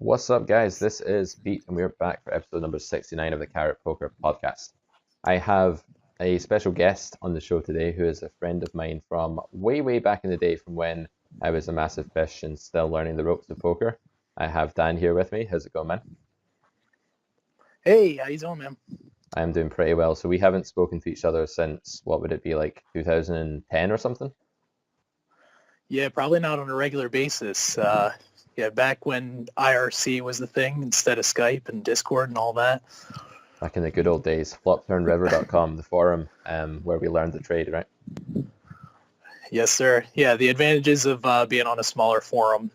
What's up, guys? This is Pete, and we're back for episode number 69 of the Carrot Poker podcast. I have a special guest on the show today who is a friend of mine from way, way back in the day, from when I was a massive fish and still learning the ropes of poker. I have Dan here with me. How's it going, man? Hey, how you doing, man? I'm doing pretty well. So we haven't spoken to each other since, what would it be, like 2010 or something? Yeah, probably not on a regular basis. Yeah, back when IRC was the thing instead of Skype and Discord and all that. Back in the good old days, flopturnriver.com, the forum where we learned the trade, right? Yes, sir. Yeah, the advantages of being on a smaller forum.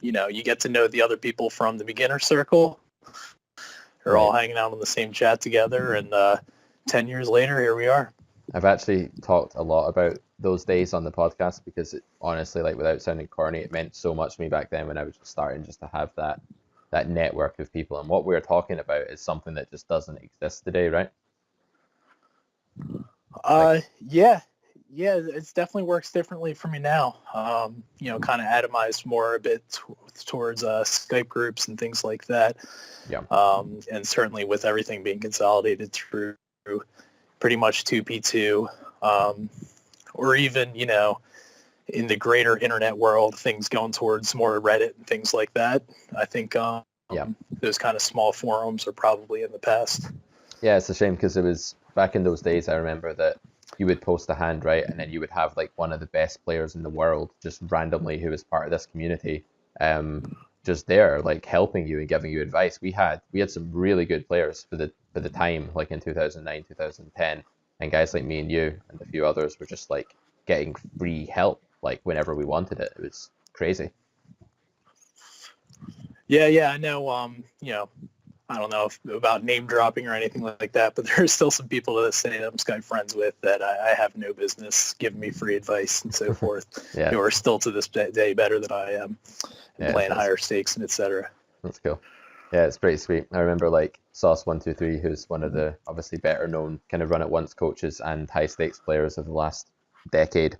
You get to know the other people from the beginner circle. They're all hanging out on the same chat together, and 10 years later, here we are. I've actually talked a lot about those days on the podcast because honestly, like without sounding corny, it meant so much to me back then when I was just starting just to have that network of people. And what we're talking about is something that just doesn't exist today, right? Yeah, it definitely works differently for me now. Kind of atomized more a bit towards Skype groups and things like that. Yeah. And certainly with everything being consolidated through pretty much 2P2, or even, in the greater internet world, things going towards more Reddit and things like that. I think those kind of small forums are probably in the past. Yeah, it's a shame because it was back in those days. I remember that you would post a hand, right, and then you would have like one of the best players in the world just randomly who was part of this community, just there like helping you and giving you advice. We had some really good players for the time, like in 2009, 2010, and guys like me and you and a few others were just like getting free help like whenever we wanted it. It was crazy. Yeah, I know. I don't know about name dropping or anything like that, but there's still some people that say that I'm Skype friends with that I have no business giving me free advice and so forth. Yeah. Who are still to this day better than I am, and playing higher stakes and etc. That's cool. Yeah, it's pretty sweet. I remember like Sauce123, who's one of the obviously better known kind of run at once coaches and high stakes players of the last decade,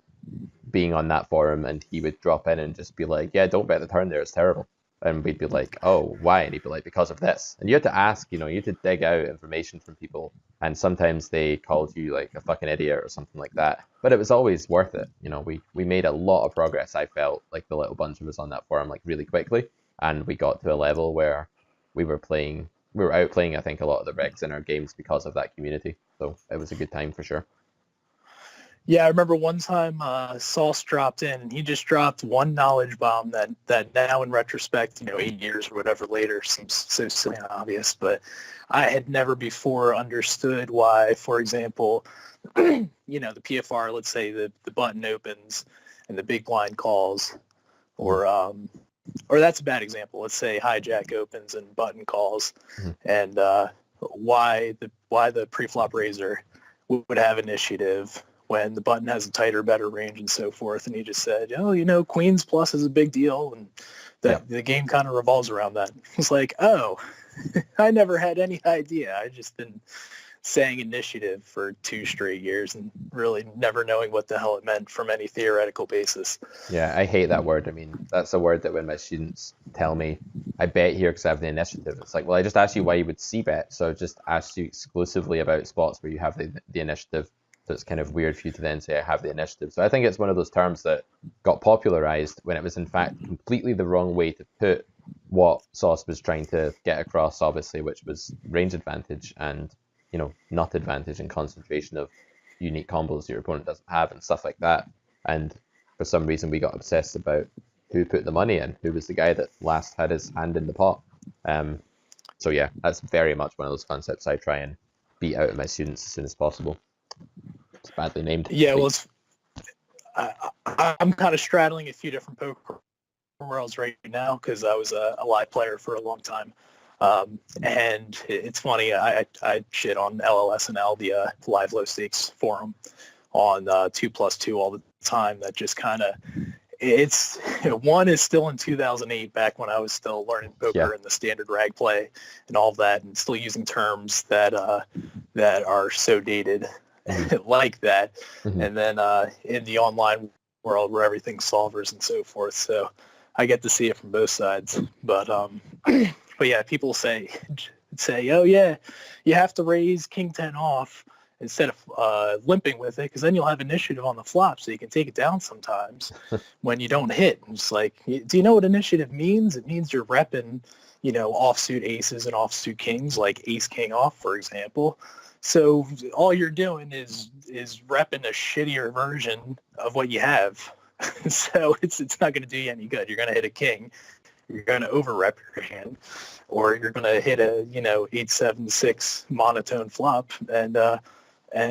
being on that forum, and he would drop in and just be like, "Yeah, don't bet the turn there, it's terrible." And we'd be like, "Oh, why?" And he'd be like, "Because of this." And you had to ask, you had to dig out information from people. And sometimes they called you like a fucking idiot or something like that. But it was always worth it. We made a lot of progress. I felt like the little bunch of us on that forum like really quickly. And we got to a level where we were outplaying, I think, a lot of the regs in our games because of that community. So it was a good time for sure. Yeah, I remember one time Sauce dropped in, and he just dropped one knowledge bomb that now in retrospect, 8 years or whatever later, seems so silly and obvious. But I had never before understood why, for example, the PFR, let's say the button opens and the big blind calls, or that's a bad example. Let's say hijack opens and button calls, and why the preflop raiser would have initiative when the button has a tighter, better range and so forth. And he just said, Queens plus is a big deal, and that the game kind of revolves around that. It's like, oh, I never had any idea. I just been saying initiative for 2 straight years and really never knowing what the hell it meant from any theoretical basis. Yeah, I hate that word. I mean, that's a word that when my students tell me, I bet here because I have the initiative, it's like, well, I just asked you why you would c-bet, so I just asked you exclusively about spots where you have the initiative. So it's kind of weird for you to then say, I have the initiative. So I think it's one of those terms that got popularized when it was in fact completely the wrong way to put what Sauce was trying to get across, obviously, which was range advantage and, nut advantage and concentration of unique combos your opponent doesn't have and stuff like that. And for some reason, we got obsessed about who put the money in, who was the guy that last had his hand in the pot. So yeah, that's very much one of those concepts I try and beat out of my students as soon as possible. It's badly named. Yeah, well, I'm kind of straddling a few different poker worlds right now because I was a live player for a long time. And it's funny, I shit on LLSNL, the live low stakes forum, on 2+2 all the time. That just kind of, it's, one is still in 2008, back when I was still learning poker and the standard rag play and all of that, and still using terms that are so dated. Like that. And then in the online world where everything's solvers and so forth. So I get to see it from both sides. But but yeah, people say, oh yeah, you have to raise king 10 off instead of limping with it, because then you'll have initiative on the flop, so you can take it down sometimes when you don't hit. And it's like, do you know what initiative means? It means you're repping, offsuit aces and offsuit kings, like ace king off, for example. So all you're doing is repping a shittier version of what you have. So it's not going to do you any good. You're going to hit a king. You're going to over rep your hand, or you're going to hit a 8-7-6 monotone flop, and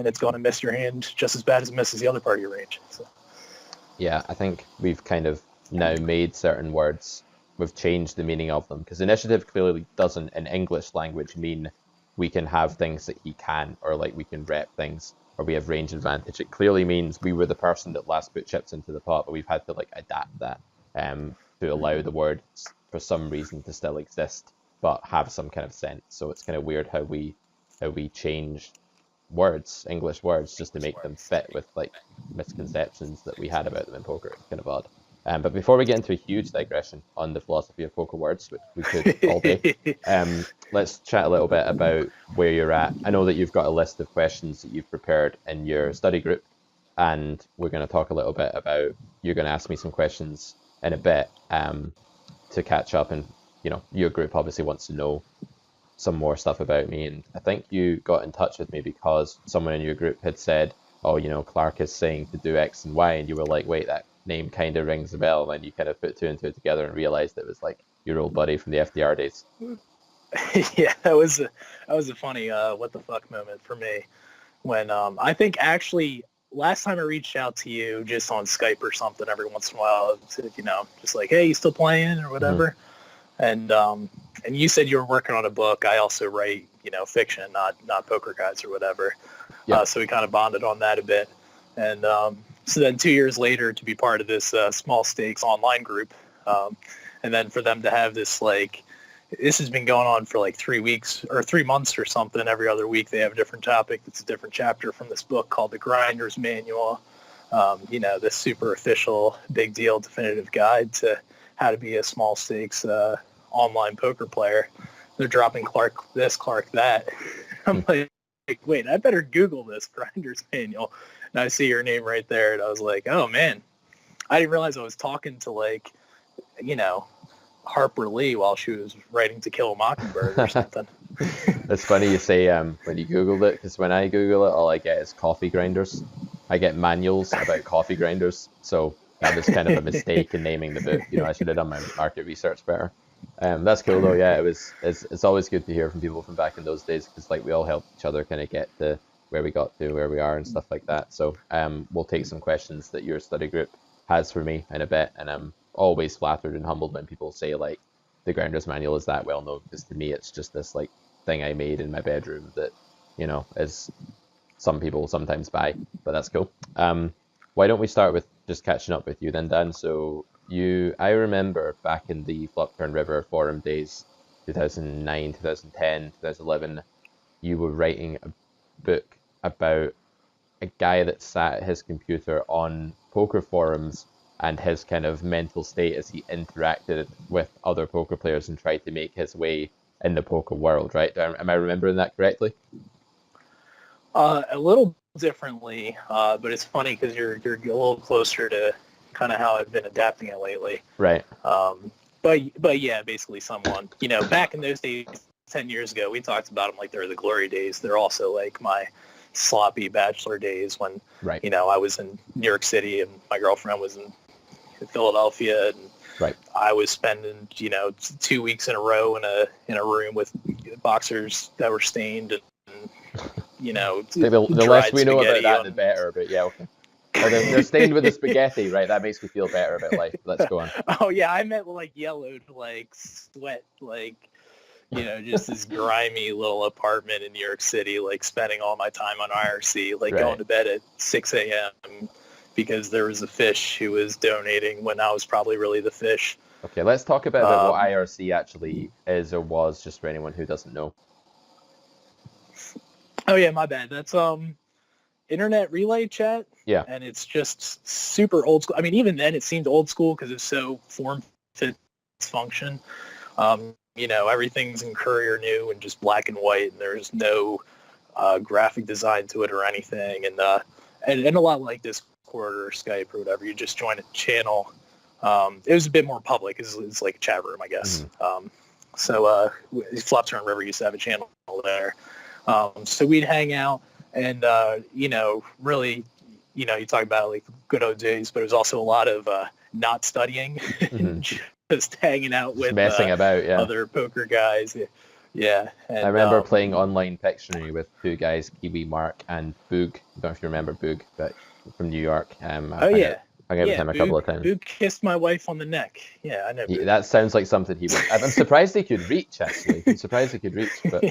it's going to miss your hand just as bad as it misses the other part of your range. So. Yeah, I think we've kind of now made certain words, we've changed the meaning of them, because initiative clearly doesn't in English language mean we can have things that he can, or like we can rep things, or we have range advantage. It clearly means we were the person that last put chips into the pot, but we've had to like adapt that to allow the word for some reason to still exist, but have some kind of sense. So it's kind of weird how we change words, English words, just to make them fit with like misconceptions that we had about them in poker. It's kind of odd. But before we get into a huge digression on the philosophy of poker words, which we could all day, let's chat a little bit about where you're at. I know that you've got a list of questions that you've prepared in your study group, and we're going to talk a little bit about, you're going to ask me some questions in a bit to catch up. And, your group obviously wants to know some more stuff about me. And I think you got in touch with me because someone in your group had said, oh, Clark is saying to do X and Y. And you were like, wait, that name kind of rings a bell. And then you kind of put two and two together and realized it was like your old buddy from the FDR days. Yeah, that was a funny what the fuck moment for me when I think actually last time I reached out to you just on Skype or something every once in a while, just like, hey, you still playing or whatever. Mm-hmm. And you said you were working on a book. I also write, fiction, not poker guides or whatever. Yep. So we kind of bonded on that a bit. And so then 2 years later to be part of this small stakes online group, and then for them to have this this has been going on for like 3 weeks or 3 months or something. Every other week they have a different topic. It's a different chapter from this book called The Grinder's Manual. This super official, big deal, definitive guide to how to be a small stakes online poker player. They're dropping Clark this, Clark that. I'm like, wait, I better Google this Grinder's Manual. And I see your name right there. And I was like, oh man, I didn't realize I was talking to Harper Lee while she was writing To Kill a Mockingbird or something. It's funny you say when you Googled it, because when I Google it, all I get is coffee grinders. I get manuals about coffee grinders. So that was kind of a mistake in naming the book. I should have done my market research better. That's cool though. Yeah, it's always good to hear from people from back in those days, because we all helped each other kind of get to where we got to where we are and stuff like that. So we'll take some questions that your study group has for me in a bit, and I'm always flattered and humbled when people say the Grinder's Manual is that well known, because to me it's just this thing I made in my bedroom that is some people sometimes buy, but that's cool. Why don't we start with just catching up with you then, Dan? So I remember back in the Flopturn River forum days, 2009, 2010, 2011, you were writing a book about a guy that sat at his computer on poker forums and his kind of mental state as he interacted with other poker players and tried to make his way in the poker world, right? Am I remembering that correctly? A little differently, but it's funny because you're a little closer to kind of how I've been adapting it lately. Right. But yeah, basically someone, back in those days, 10 years ago, we talked about them like they're the glory days. They're also like my sloppy bachelor days when, right. I was in New York City and my girlfriend was in Philadelphia, and right. I was spending 2 weeks in a row in a room with boxers that were stained, and the less we know about that, the better. But yeah, okay. They're stained with the spaghetti, right? That makes me feel better about life. Let's go on. Oh yeah, I meant yellowed, sweat, just this grimy little apartment in New York City, spending all my time on IRC, right. Going to bed at 6 a.m. because there was a fish who was donating when I was probably really the fish. Okay, let's talk about what IRC actually is or was, just for anyone who doesn't know. Oh yeah, my bad. That's internet relay chat. Yeah. And it's just super old school. I mean, even then it seemed old school because it's so form its function. Everything's in Courier New and just black and white, and there's no graphic design to it or anything. And a lot like Discord or Skype or whatever, you just join a channel. It was a bit more public. It's like a chat room, I guess. So Flopsturn River used to have a channel there. So we'd hang out and, really, you talk about like good old days, but it was also a lot of not studying and just hanging out with messing about, other poker guys. Yeah. And, I remember playing online Pictionary with two guys, Kiwi Mark and Boog. I don't know if you remember Boog, but from New York. I hung out with him a couple of times. Boog kissed my wife on the neck. Yeah, I know. That sounds like something he would. I'm surprised he could reach, actually. I'm surprised he could reach, but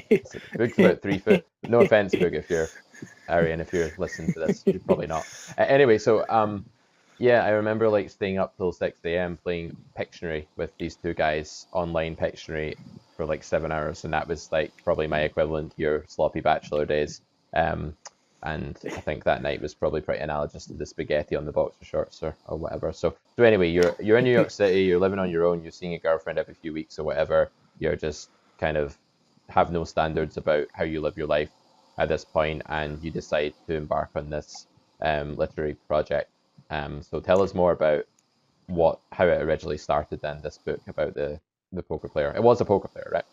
Boog's about 3 foot. No offense, Boog, if you're Arian, if you're listening to this, you're probably not. Anyway, so I remember like staying up till 6 a.m. playing Pictionary with these two guys, online Pictionary, for like 7 hours, and that was like probably my equivalent to your sloppy bachelor days. And I think that night was probably pretty analogous to the spaghetti on the boxer shorts or whatever. So anyway, you're in New York City, you're living on your own, you're seeing a girlfriend every few weeks or whatever. You're just kind of have no standards about how you live your life at this point, and you decide to embark on this literary project. So tell us more about how it originally started then, this book about the poker player. It was a poker player, right?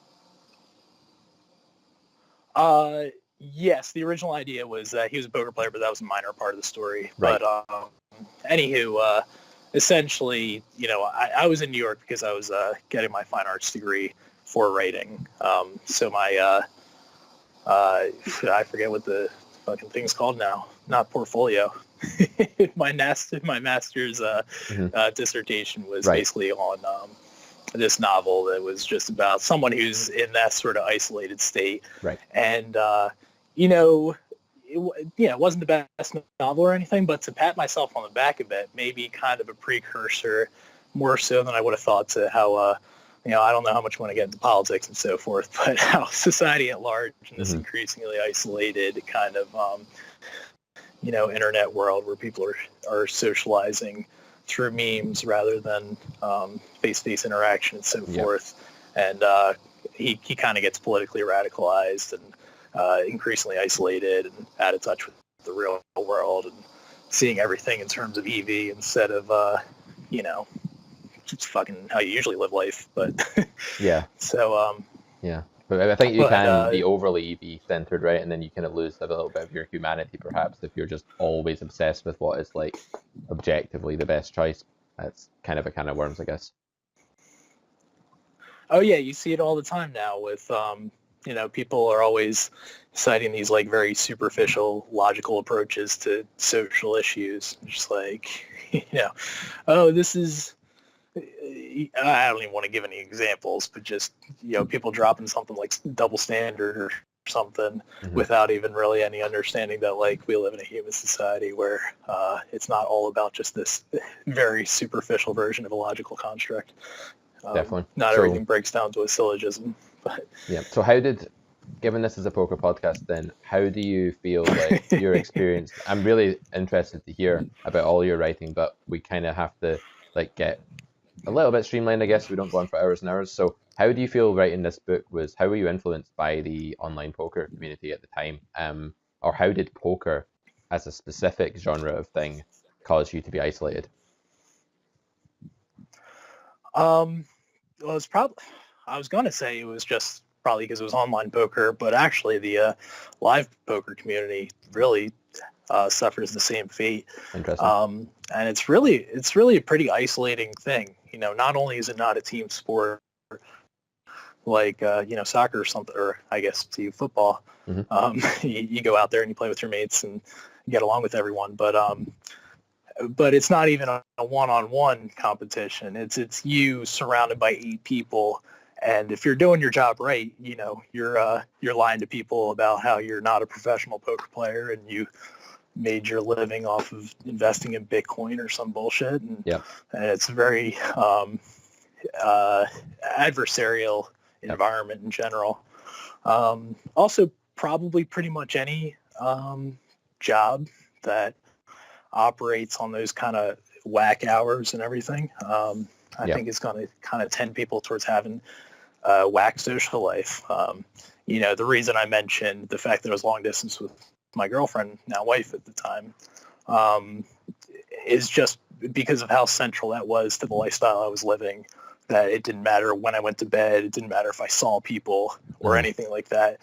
Yes, the original idea was that he was a poker player, but that was a minor part of the story. Right. But anywho, essentially, I was in New York because I was getting my fine arts degree for writing. So my I forget what the fucking thing's called now. Not portfolio. my master's dissertation was basically on this novel that was just about someone who's in that sort of isolated state. Right. And it wasn't the best novel or anything, but to pat myself on the back of it, maybe kind of a precursor, more so than I would have thought, to how, I don't know how much you want to get into politics and so forth, but how society at large in this increasingly isolated kind of, internet world where people are socializing through memes rather than face-to-face interaction and so forth. And he kind of gets politically radicalized and increasingly isolated and out of touch with the real world and seeing everything in terms of EV instead of, just fucking how you usually live life. But yeah. So but I think you can be overly EV centered, right? And then you kind of lose a little bit of your humanity, perhaps, if you're just always obsessed with what is like objectively the best choice. That's kind of a can of worms, I guess. Oh yeah, you see it all the time now with people are always citing these like very superficial logical approaches to social issues. Just like, this is, I don't even want to give any examples, but just, people dropping something like double standard or something without even really any understanding that like we live in a human society where it's not all about just this very superficial version of a logical construct. Definitely. Not everything breaks down to a syllogism. But yeah. So given this is a poker podcast, then how do you feel like your experience? I'm really interested to hear about all your writing, but we kind of have to like get a little bit streamlined, I guess. We don't go on for hours and hours. So how do you feel writing this book how were you influenced by the online poker community at the time? Or how did poker as a specific genre of thing cause you to be isolated? Well, it's probably, I was going to say it was just probably because it was online poker, but actually the live poker community really suffers the same fate. Interesting. And it's really a pretty isolating thing. Not only is it not a team sport like, soccer or something, or I guess to football. You go out there and you play with your mates and get along with everyone, but it's not even a one-on-one competition. It's you surrounded by 8 people, and if you're doing your job right, you're lying to people about how you're not a professional poker player and you made your living off of investing in Bitcoin or some bullshit, and it's a very adversarial environment in general. Also, probably pretty much any job that operates on those kind of whack hours and everything. I Yeah. think it's going to kind of tend people towards having whack social life. The reason I mentioned the fact that I was long distance with my girlfriend, now wife at the time, is just because of how central that was to the lifestyle I was living, that it didn't matter when I went to bed. It didn't matter if I saw people or anything like that.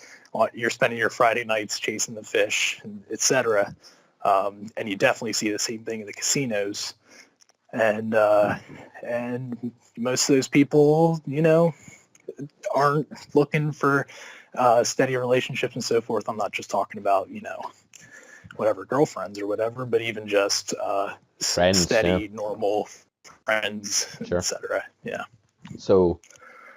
You're spending your Friday nights chasing the fish, etc. And you definitely see the same thing in the casinos. And most of those people, aren't looking for steady relationships and so forth. I'm not just talking about, whatever, girlfriends or whatever, but even just Friends, steady, normal friends, Sure. etc. Yeah. So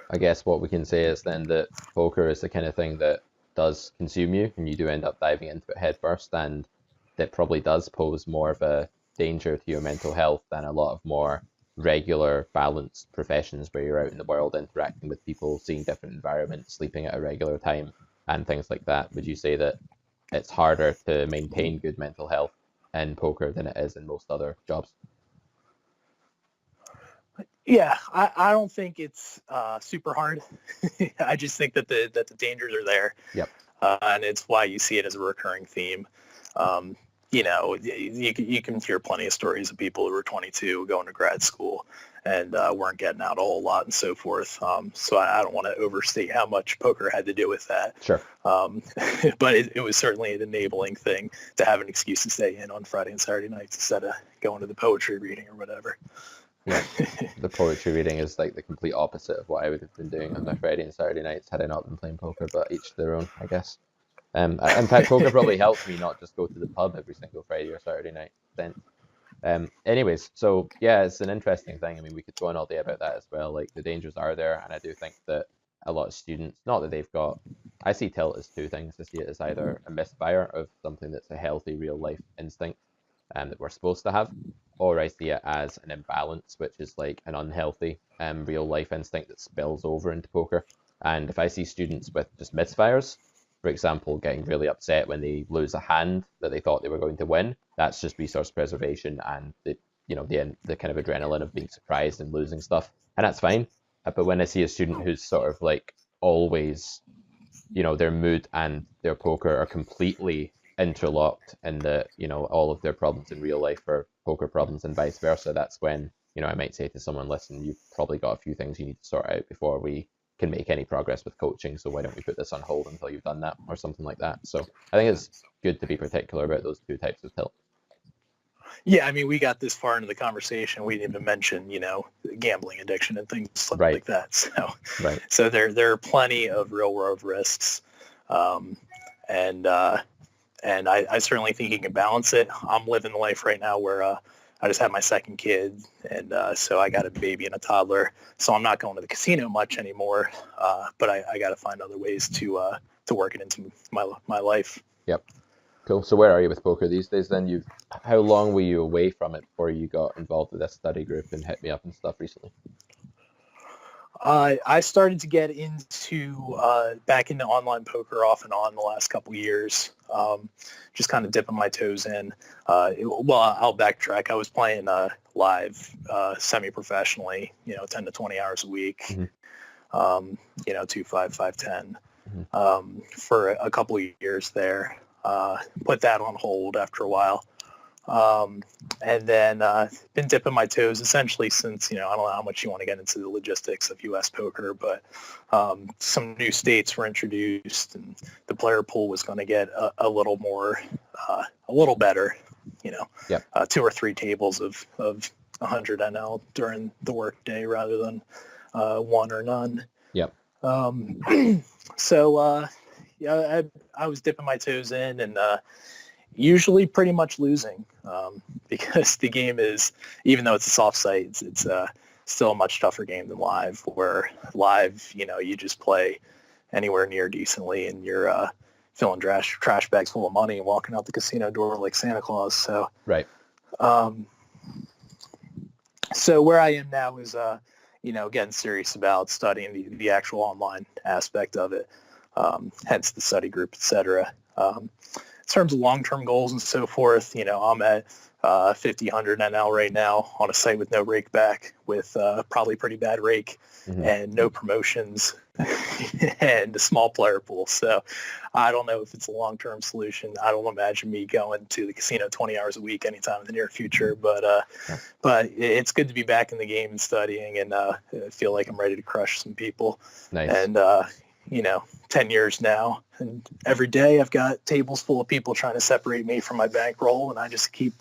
I guess what we can say is then that poker is the kind of thing that does consume you, and you do end up diving into it head first, and that probably does pose more of a danger to your mental health than a lot of more regular, balanced professions where you're out in the world interacting with people, seeing different environments, sleeping at a regular time, and things like that. Would you say that it's harder to maintain good mental health in poker than it is in most other jobs? Yeah, I don't think it's super hard. I just think that the dangers are there. Yep. And it's why you see it as a recurring theme. You can hear plenty of stories of people who were 22 going to grad school and weren't getting out a whole lot and so forth. So I don't want to overstate how much poker had to do with that. Sure. But it was certainly an enabling thing to have an excuse to stay in on Friday and Saturday nights instead of going to the poetry reading or whatever. Yeah, the poetry reading is like the complete opposite of what I would have been doing on my Friday and Saturday nights had I not been playing poker, but each to their own, I guess. In fact, poker probably helped me not just go to the pub every single Friday or Saturday night. Anyways, so yeah, it's an interesting thing. I mean, we could go on all day about that as well. Like the dangers are there, and I do think that a lot of students, not that they've got, I see tilt as two things. I see it as either a misfire of something that's a healthy real life instinct that we're supposed to have, or I see it as an imbalance, which is like an unhealthy real life instinct that spills over into poker. And if I see students with just misfires, for example, getting really upset when they lose a hand that they thought they were going to win, that's just resource preservation and the kind of adrenaline of being surprised and losing stuff, and that's fine. But when I see a student who's sort of like always, their mood and their poker are completely interlocked in the, all of their problems in real life are poker problems and vice versa, that's when, I might say to someone, listen, you've probably got a few things you need to sort out before we can make any progress with coaching, so why don't we put this on hold until you've done that, or something like that. So I think it's good to be particular about those two types of tilt. Yeah, I mean, we got this far into the conversation, we didn't even mention, gambling addiction and things like that. So there are plenty of real world risks, and I certainly think you can balance it. I'm living the life right now where I just had my second kid, and so I got a baby and a toddler, so I'm not going to the casino much anymore. But I got to find other ways to work it into my life. Yep. Cool. So where are you with poker these days then? How long were you away from it before you got involved with this study group and hit me up and stuff recently? I started to get back into online poker off and on the last couple of years, just kind of dipping my toes in. I'll backtrack. I was playing live semi-professionally, 10 to 20 hours a week, 2, 5, 5, 10, for a couple of years there. Put that on hold after a while. And then been dipping my toes essentially since, I don't know how much you want to get into the logistics of U.S. poker, but some new states were introduced and the player pool was going to get a little more, a little better, 2 or 3 tables of 100 NL during the work day rather than 1 or none. Yep. So, I was dipping my toes in and usually pretty much losing because the game is, even though it's a soft site, it's still a much tougher game than live, where live, you just play anywhere near decently and you're filling trash bags full of money and walking out the casino door like Santa Claus. So, right. So where I am now is, getting serious about studying the actual online aspect of it, hence the study group, etc. In terms of long-term goals and so forth, I'm at 50-100 NL right now on a site with no rake back, with probably pretty bad rake and no promotions and a small player pool. So I don't know if it's a long-term solution. I don't imagine me going to the casino 20 hours a week anytime in the near future, but it's good to be back in the game and studying, and I feel like I'm ready to crush some people. Nice. And 10 years now, and every day I've got tables full of people trying to separate me from my bankroll, and I just keep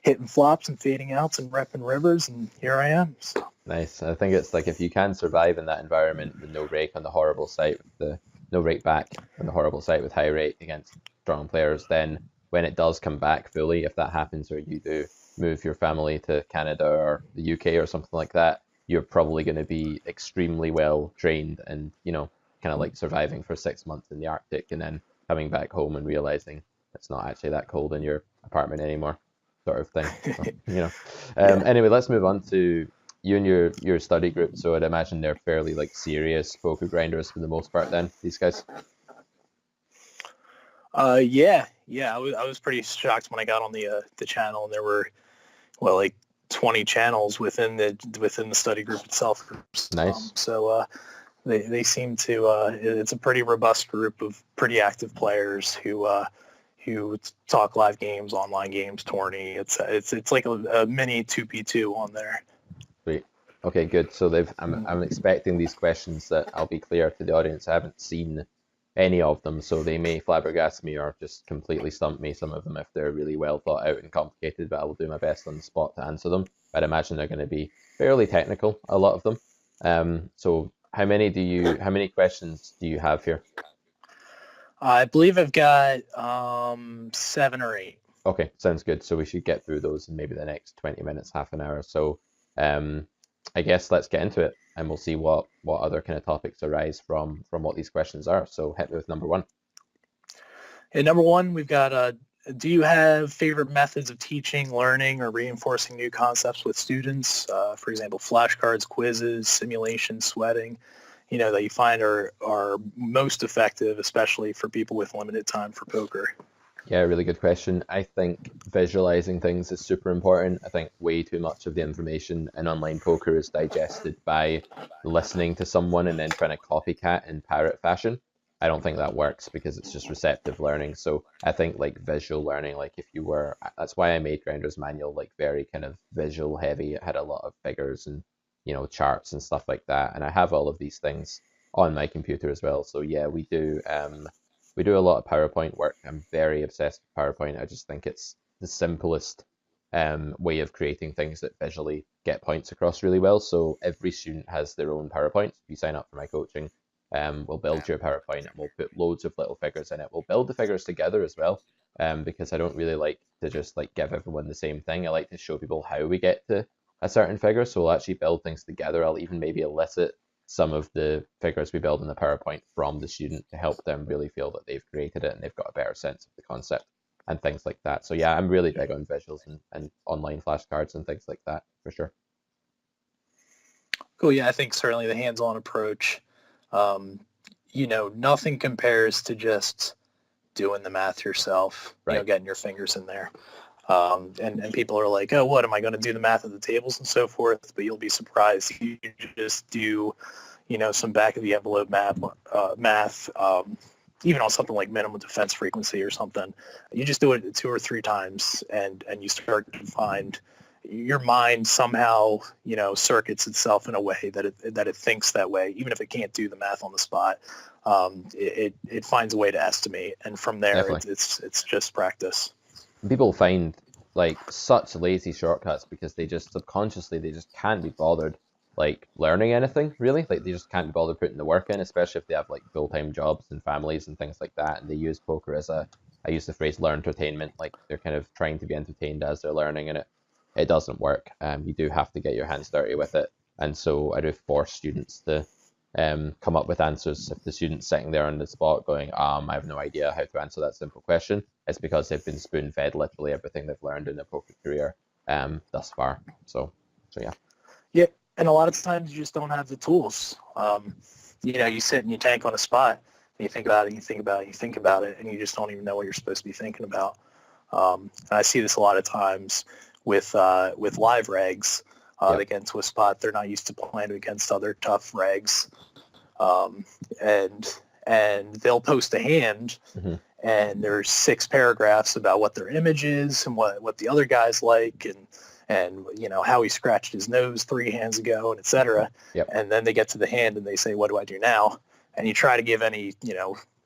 hitting flops and fading outs and repping rivers, and here I am. So. Nice. I think it's like if you can survive in that environment with no rake on the horrible site, with the no rake back on the horrible site with high rake against strong players, then when it does come back fully, if that happens or you do move your family to Canada or the UK or something like that, you're probably going to be extremely well trained and, kind of like surviving for 6 months in the Arctic and then coming back home and realizing it's not actually that cold in your apartment anymore, sort of thing. So, Anyway, let's move on to you and your study group. So I'd imagine they're fairly like serious poker grinders for the most part then, these guys. Yeah. I was pretty shocked when I got on the channel, and there were like 20 channels within the study group itself. Nice. They seem to it's a pretty robust group of pretty active players who talk live games, online games, tourney. It's like a mini 2P2 on there. Sweet. Okay, good. So I'm expecting these questions that I'll be clear to the audience. I haven't seen any of them, so they may flabbergast me or just completely stump me, some of them, if they're really well thought out and complicated, but I will do my best on the spot to answer them. I'd imagine they're going to be fairly technical, a lot of them. So how many questions do you have here? I believe I've got 7 or 8. Okay, sounds good. So we should get through those in maybe the next 20 minutes, half an hour. So I guess let's get into it, and we'll see what other kind of topics arise from what these questions are. So hit me with number 1. And number 1, we've got do you have favorite methods of teaching, learning, or reinforcing new concepts with students? For example, flashcards, quizzes, simulation, sweating, that you find are most effective, especially for people with limited time for poker? Yeah, really good question. I think visualizing things is super important. I think way too much of the information in online poker is digested by listening to someone and then trying to copycat in parrot fashion. I don't think that works because it's just receptive learning. So I think like visual learning, like that's why I made Grinder's Manual like very kind of visual heavy. It had a lot of figures and, charts and stuff like that. And I have all of these things on my computer as well. So yeah, we do a lot of PowerPoint work. I'm very obsessed with PowerPoint. I just think it's the simplest way of creating things that visually get points across really well. So every student has their own PowerPoint. If you sign up for my coaching, we'll build your PowerPoint and we'll put loads of little figures in it. We'll build the figures together as well, because I don't really like to just like give everyone the same thing. I like to show people how we get to a certain figure. So we'll actually build things together. I'll even maybe elicit some of the figures we build in the PowerPoint from the student to help them really feel that they've created it and they've got a better sense of the concept and things like that. So yeah, I'm really big on visuals and online flashcards and things like that for sure. Cool. Yeah, I think certainly the hands-on approach, nothing compares to just doing the math yourself, right. Getting your fingers in there. And people are like, oh, what am I going to do the math of the tables and so forth? But you'll be surprised. You just do, some back of the envelope math, even on something like minimum defense frequency or something. You just do it 2 or 3 times, and you start to find your mind somehow, circuits itself in a way that it thinks that way, even if it can't do the math on the spot. It finds a way to estimate, and from there, it's just practice. People find like such lazy shortcuts because they just subconsciously can't be bothered like learning anything really. Like they just can't be bothered putting the work in, especially if they have like full-time jobs and families and things like that, and they use poker as I use the phrase learn entertainment, like they're kind of trying to be entertained as they're learning, and it doesn't work. You do have to get your hands dirty with it, and so I do force students to come up with answers. If the student's sitting there on the spot going, I have no idea how to answer that simple question, it's because they've been spoon-fed literally everything they've learned in their poker career thus far. So yeah. Yeah, and a lot of times you just don't have the tools. You sit and you tank on a spot. You think about it, you think about it, you think about it, and you just don't even know what you're supposed to be thinking about. And I see this a lot of times with live regs. Yep. They get into a spot they're not used to playing against other tough regs, um, and they'll post a hand, Mm-hmm. and there's 6 paragraphs about what their image is and what the other guy's like, and how he scratched his nose 3 hands ago, and etc. Yep. And then they get to the hand and they say, what do I do now? And you try to give any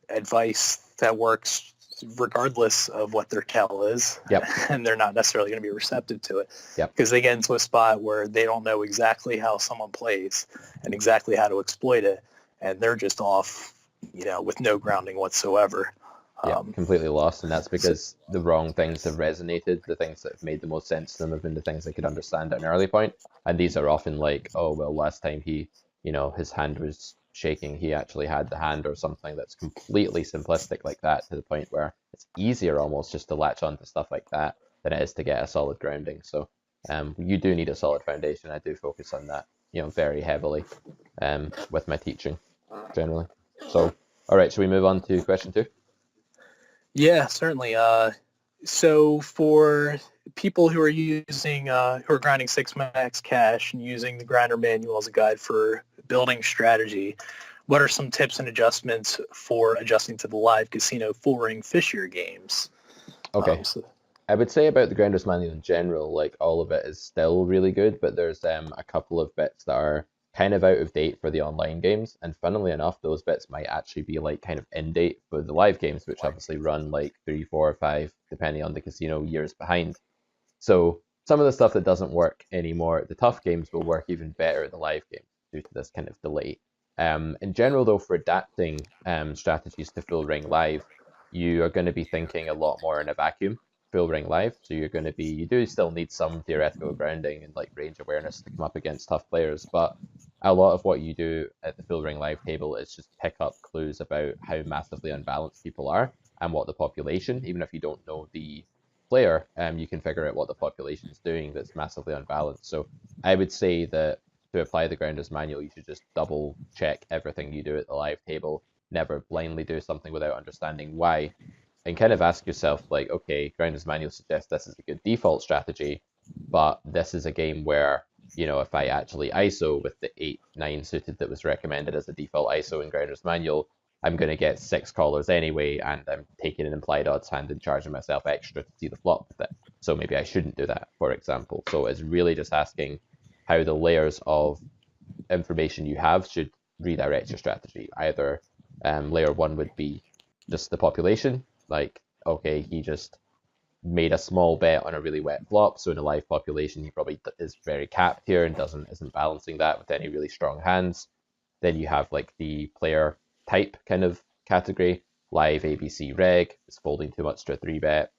advice that works regardless of what their tell is. Yep. And they're not necessarily going to be receptive to it. Yep. Because they get into a spot where they don't know exactly how someone plays and exactly how to exploit it, and they're just off with no grounding whatsoever. Yeah, completely lost, and that's because the wrong things have resonated. The things that have made the most sense to them have been the things they could understand at an early point, and these are often like, oh well, last time he, his hand was shaking, he actually had the hand, or something that's completely simplistic like that, to the point where it's easier almost just to latch on to stuff like that than it is to get a solid grounding. So you do need a solid foundation. I do focus on that, very heavily with my teaching generally. So, all right, should we move on to question 2? Yeah, certainly. So for people who are using, who are grinding 6 max cash and using the grinder manual as a guide for building strategy, what are some tips and adjustments for adjusting to the live casino full ring fishier games? Okay. I would say about the Grinder's Manual in general, like all of it is still really good, but there's a couple of bits that are kind of out of date for the online games, and funnily enough, those bits might actually be like kind of in date for the live games, which obviously run like 3, 4, 5, depending on the casino, years behind. So some of the stuff that doesn't work anymore at the tough games will work even better at the live games due to this kind of delay. In general, though, for adapting strategies to full ring live, you are going to be thinking a lot more in a vacuum. Full ring live, so you do still need some theoretical grounding and like range awareness to come up against tough players, but a lot of what you do at the full ring live table is just pick up clues about how massively unbalanced people are and what the population, even if you don't know the player, you can figure out what the population is doing that's massively unbalanced. So I would say that to apply the Grounders Manual, you should just double check everything you do at the live table, never blindly do something without understanding why, and kind of ask yourself, like, okay, Grounders Manual suggests this is a good default strategy, but this is a game where, if I actually ISO with the 8-9 suited that was recommended as a default ISO in Grounders Manual, I'm going to get 6 callers anyway, and I'm taking an implied odds hand and charging myself extra to see the flop with it. So maybe I shouldn't do that, for example. So it's really just asking how the layers of information you have should redirect your strategy. Either layer 1 would be just the population, like, okay, he just made a small bet on a really wet flop, so in a live population he probably is very capped here and isn't balancing that with any really strong hands. Then you have like the player type kind of category, live ABC reg is folding too much to a 3-bet,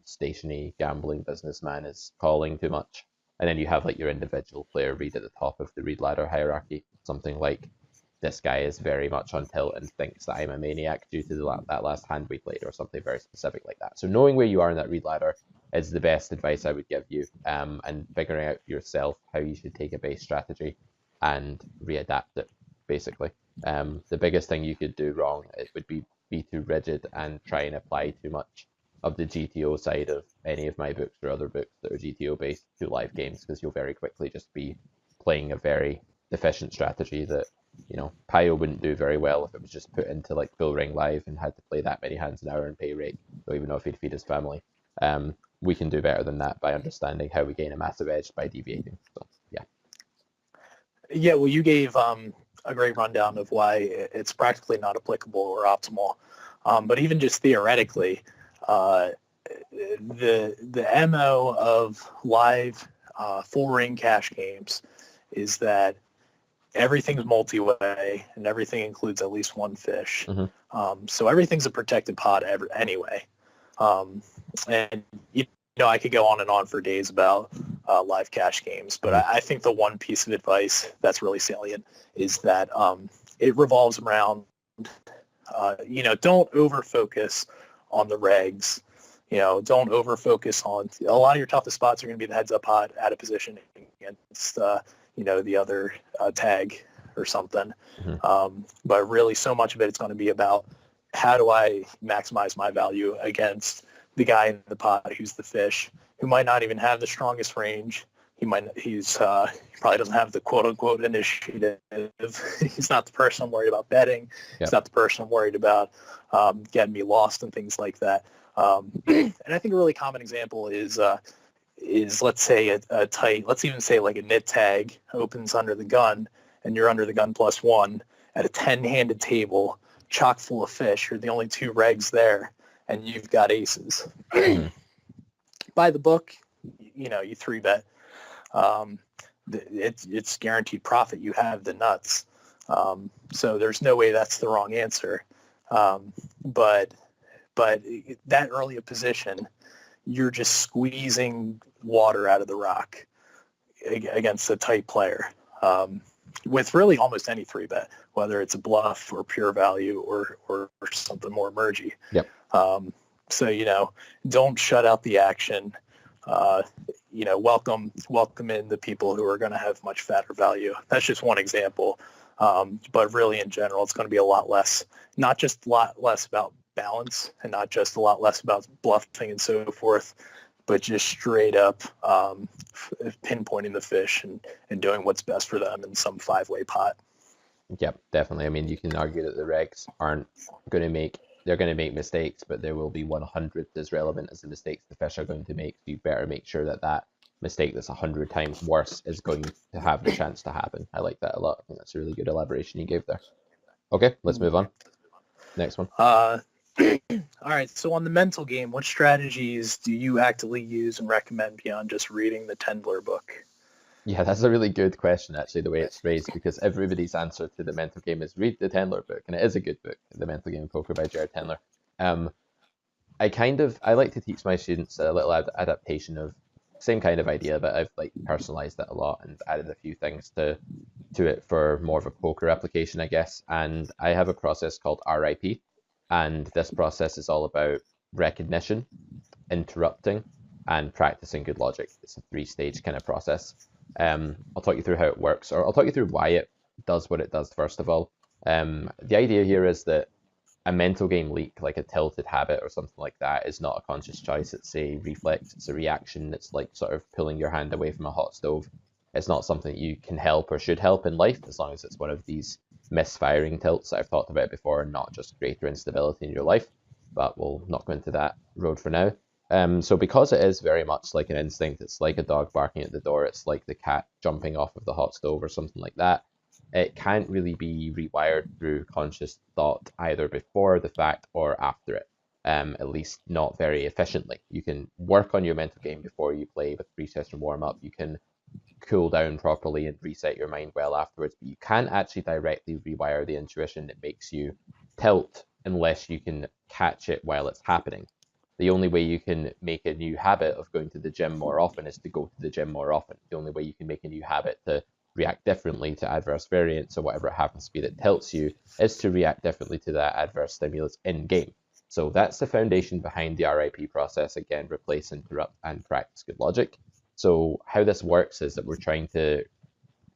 stationary gambling businessman is calling too much. And then you have like your individual player read at the top of the read ladder hierarchy, something like, this guy is very much on tilt and thinks that I'm a maniac due to that last hand we played, or something very specific like that. So knowing where you are in that read ladder is the best advice I would give you, and figuring out for yourself how you should take a base strategy and readapt it, basically. The biggest thing you could do wrong, it would be too rigid and try and apply too much of the GTO side of any of my books or other books that are GTO based to live games, because you'll very quickly just be playing a very deficient strategy that, Pio wouldn't do very well if it was just put into like full ring live and had to play that many hands an hour and pay rake. So even though if he'd feed his family, we can do better than that by understanding how we gain a massive edge by deviating. So yeah. Yeah, well, you gave a great rundown of why it's practically not applicable or optimal. But even just theoretically, the MO of live full ring cash games is that everything's multi-way and everything includes at least one fish. Mm-hmm. So everything's a protected pot anyway. And I could go on and on for days about live cash games, but I think the one piece of advice that's really salient is that it revolves around, don't over-focus on the regs. Don't over-focus on, a lot of your toughest spots are going to be the heads-up pot out of position against, the other tag or something. Mm-hmm. But really, so much of it is going to be about how do I maximize my value against the guy in the pot who's the fish, who might not even have the strongest range. He probably doesn't have the quote unquote initiative. He's not the person I'm worried about betting. He's Yep. not the person I'm worried about getting me lost and things like that. And I think a really common example is let's say a tight, let's even say like a nit tag opens under the gun, and you're under the gun +1 at a 10-handed table, chock full of fish. You're the only two regs there, and you've got aces. Mm-hmm. By the book, you 3-bet. It's guaranteed profit. You have the nuts. So there's no way that's the wrong answer. But that early a position, you're just squeezing water out of the rock against a tight player. With really almost any 3-bet, whether it's a bluff or pure value or something more emergy. Yep. So, don't shut out the action. Welcome in the people who are going to have much fatter value. That's just one example. But really in general, it's going to be a lot less, not just a lot less about balance and not just a lot less about bluffing and so forth, but just straight up pinpointing the fish and doing what's best for them in some 5-way pot. Yep, definitely. I mean, you can argue that the regs aren't going to make, they're going to make mistakes, but there will be 100th as relevant as the mistakes the fish are going to make. So you better make sure that mistake that's 100 times worse is going to have the chance to happen. I like that a lot. I think that's a really good elaboration you gave there. Okay, let's move on. Next one. All right, so on the mental game, what strategies do you actively use and recommend beyond just reading the Tendler book? Yeah, that's a really good question, actually, the way it's phrased, because everybody's answer to the mental game is read the Tendler book, and it is a good book, The Mental Game of Poker by Jared Tendler. I like to teach my students a little adaptation of same kind of idea, but I've like personalized it a lot and added a few things to it for more of a poker application, I guess. And I have a process called RIP, and this process is all about recognition, interrupting, and practicing good logic. It's a 3-stage kind of process. I'll talk you through how it works, or I'll talk you through why it does what it does first of all. The idea here is that a mental game leak, like a tilted habit or something like that, is not a conscious choice. It's a reflex, it's a reaction. It's like sort of pulling your hand away from a hot stove. It's not something you can help or should help in life, as long as it's one of these misfiring tilts that I've talked about before, and not just greater instability in your life. But we'll not go into that road for now. So because it is very much like an instinct, it's like a dog barking at the door, it's like the cat jumping off of the hot stove or something like that. It can't really be rewired through conscious thought either before the fact or after it, at least not very efficiently. You can work on your mental game before you play with presets and warm up. You can cool down properly and reset your mind well afterwards, but you can't actually directly rewire the intuition that makes you tilt unless you can catch it while it's happening. The only way you can make a new habit of going to the gym more often is to go to the gym more often. The only way you can make a new habit to react differently to adverse variance or whatever it happens to be that tilts you is to react differently to that adverse stimulus in game. So that's the foundation behind the RIP process. Again, replace, interrupt, and practice good logic. So how this works is that we're trying to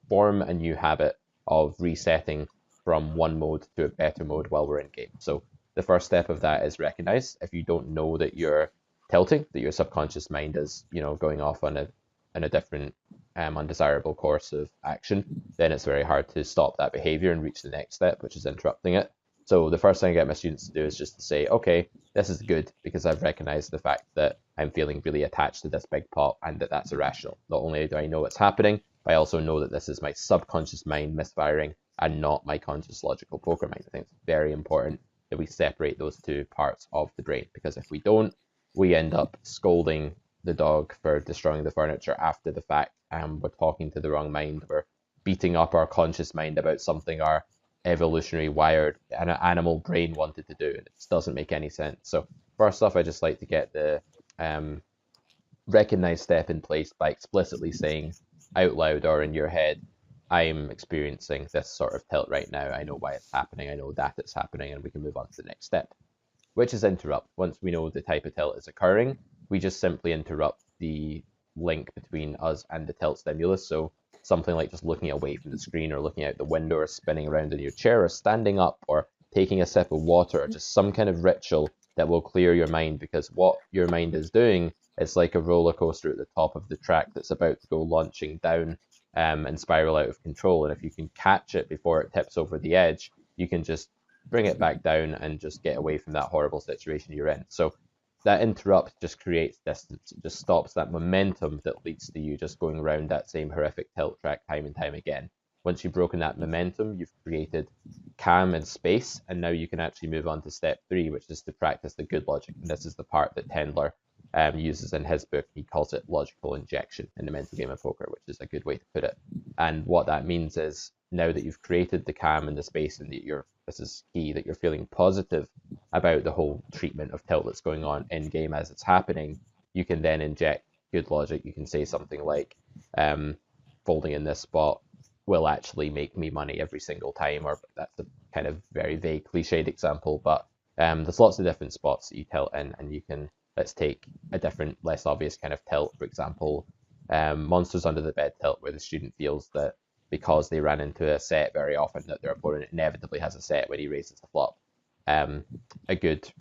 form a new habit of resetting from one mode to a better mode while we're in game. So the first step of that is recognize. If you don't know that you're tilting, that your subconscious mind is, going off on a different undesirable course of action, then it's very hard to stop that behavior and reach the next step, which is interrupting it. So the first thing I get my students to do is just to say, okay, this is good because I've recognized the fact that I'm feeling really attached to this big pot and that that's irrational. Not only do I know what's happening, but I also know that this is my subconscious mind misfiring and not my conscious logical poker mind. I think it's very important that we separate those two parts of the brain, because if we don't, we end up scolding the dog for destroying the furniture after the fact, and we're talking to the wrong mind. We're beating up our conscious mind about something our evolutionary wired and an animal brain wanted to do, and it just doesn't make any sense. So first off, I just like to get the recognized step in place by explicitly saying out loud or in your head, I'm experiencing this sort of tilt right now. I know why it's happening. I know that it's happening, and we can move on to the next step, which is interrupt. Once we know the type of tilt is occurring, we just simply interrupt the link between us and the tilt stimulus. So something like just looking away from the screen or looking out the window or spinning around in your chair or standing up or taking a sip of water or just some kind of ritual that will clear your mind, because what your mind is doing, it's like a roller coaster at the top of the track that's about to go launching down and spiral out of control. And if you can catch it before it tips over the edge, you can just bring it back down and just get away from that horrible situation you're in. So that interrupt just creates distance. It just stops that momentum that leads to you just going around that same horrific tilt track time and time again. Once you've broken that momentum, you've created calm and space, and now you can actually move on to step 3, which is to practice the good logic. And this is the part that Tendler uses in his book. He calls it logical injection in the mental game of poker, which is a good way to put it. And what that means is, now that you've created the calm and the space, and that this is key, that you're feeling positive about the whole treatment of tilt that's going on in game as it's happening, you can then inject good logic. You can say something like, folding in this spot will actually make me money every single time, or that's a kind of very vague cliched example, but there's lots of different spots that you tilt in, and you can, let's take a different, less obvious kind of tilt, for example, monsters under the bed tilt, where the student feels that because they ran into a set very often, that their opponent inevitably has a set when he raises the flop.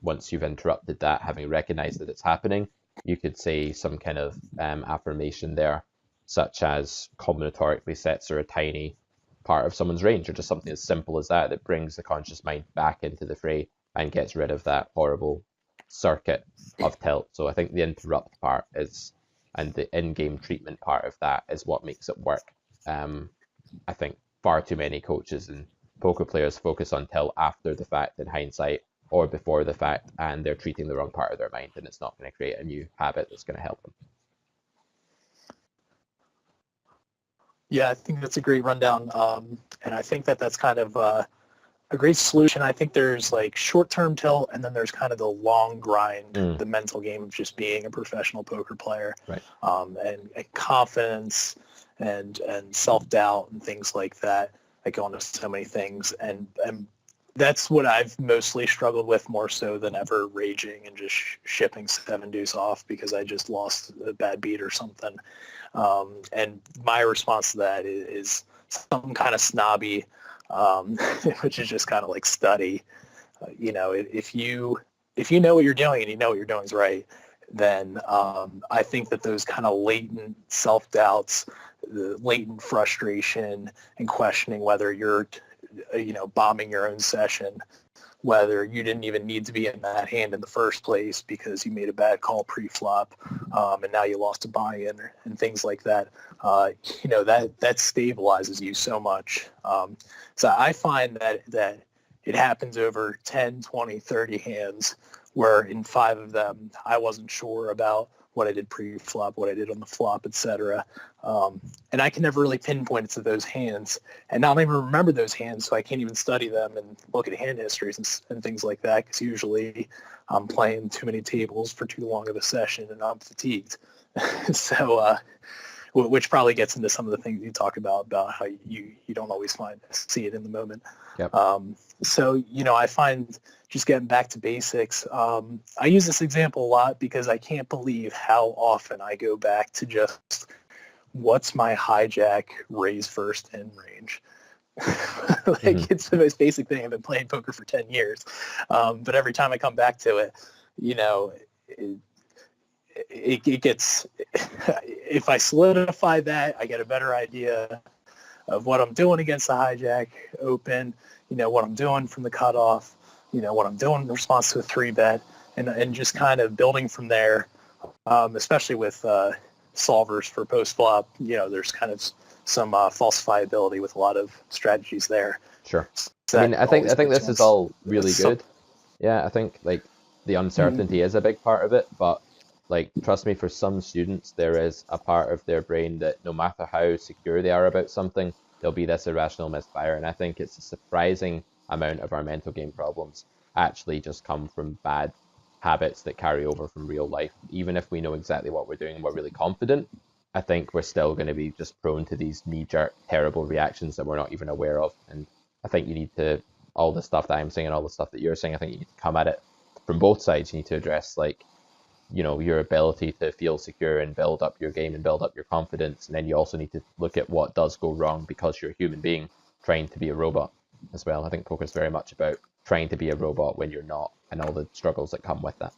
Once you've interrupted that, having recognized that it's happening, you could say some kind of affirmation there, such as combinatorically sets are a tiny part of someone's range, or just something as simple as that, that brings the conscious mind back into the fray and gets rid of that horrible circuit of tilt. So I think the interrupt part and the in-game treatment part of that is what makes it work. I think far too many coaches and poker players focus on tilt after the fact, in hindsight, or before the fact, and they're treating the wrong part of their mind, and it's not going to create a new habit that's going to help them. Yeah, I think that's a great rundown, and I think that's kind of a great solution. I think there's like short-term tilt, and then there's kind of the long grind, the mental game of just being a professional poker player, right? And confidence and self-doubt and things like that. I go into so many things, and that's what I've mostly struggled with, more so than ever raging and just shipping 7 deuce off because I just lost a bad beat or something. And my response to that is some kind of snobby, which is just kind of like study. If you know what you're doing and you know what you're doing is right, then I think that those kind of latent self-doubts, the latent frustration and questioning whether you're, bombing your own session, whether you didn't even need to be in that hand in the first place because you made a bad call pre-flop, and now you lost a buy-in and things like that, that stabilizes you so much. So I find that it happens over 10, 20, 30 hands, where in 5 of them, I wasn't sure about what I did pre-flop, what I did on the flop, etc. And I can never really pinpoint it to those hands, and not even remember those hands, so I can't even study them and look at hand histories and things like that, because usually I'm playing too many tables for too long of a session and I'm fatigued. So, which probably gets into some of the things you talk about how you don't always see it in the moment. Yep. So, I find, just getting back to basics, I use this example a lot because I can't believe how often I go back to just, what's my hijack raise first in range? It's the most basic thing. I've been playing poker for 10 years. But every time I come back to it, it gets, if I solidify that, I get a better idea of what I'm doing against the hijack open, what I'm doing from the cutoff, what I'm doing in response to a 3-bet, and just kind of building from there, especially with solvers for post-flop. There's kind of some falsifiability with a lot of strategies there. Sure. So I think this is all really good. Yeah, I think like the uncertainty is a big part of it, but trust me, for some students, there is a part of their brain that no matter how secure they are about something, there'll be this irrational misfire. And I think it's a surprising amount of our mental game problems actually just come from bad habits that carry over from real life. Even if we know exactly what we're doing and we're really confident, I think we're still going to be just prone to these knee-jerk, terrible reactions that we're not even aware of. And I think you need to, all the stuff that I'm saying and all the stuff that you're saying, I think you need to come at it from both sides. You need to address your ability to feel secure and build up your game and build up your confidence. And then you also need to look at what does go wrong because you're a human being trying to be a robot as well. I think poker is very much about trying to be a robot when you're not, and all the struggles that come with that.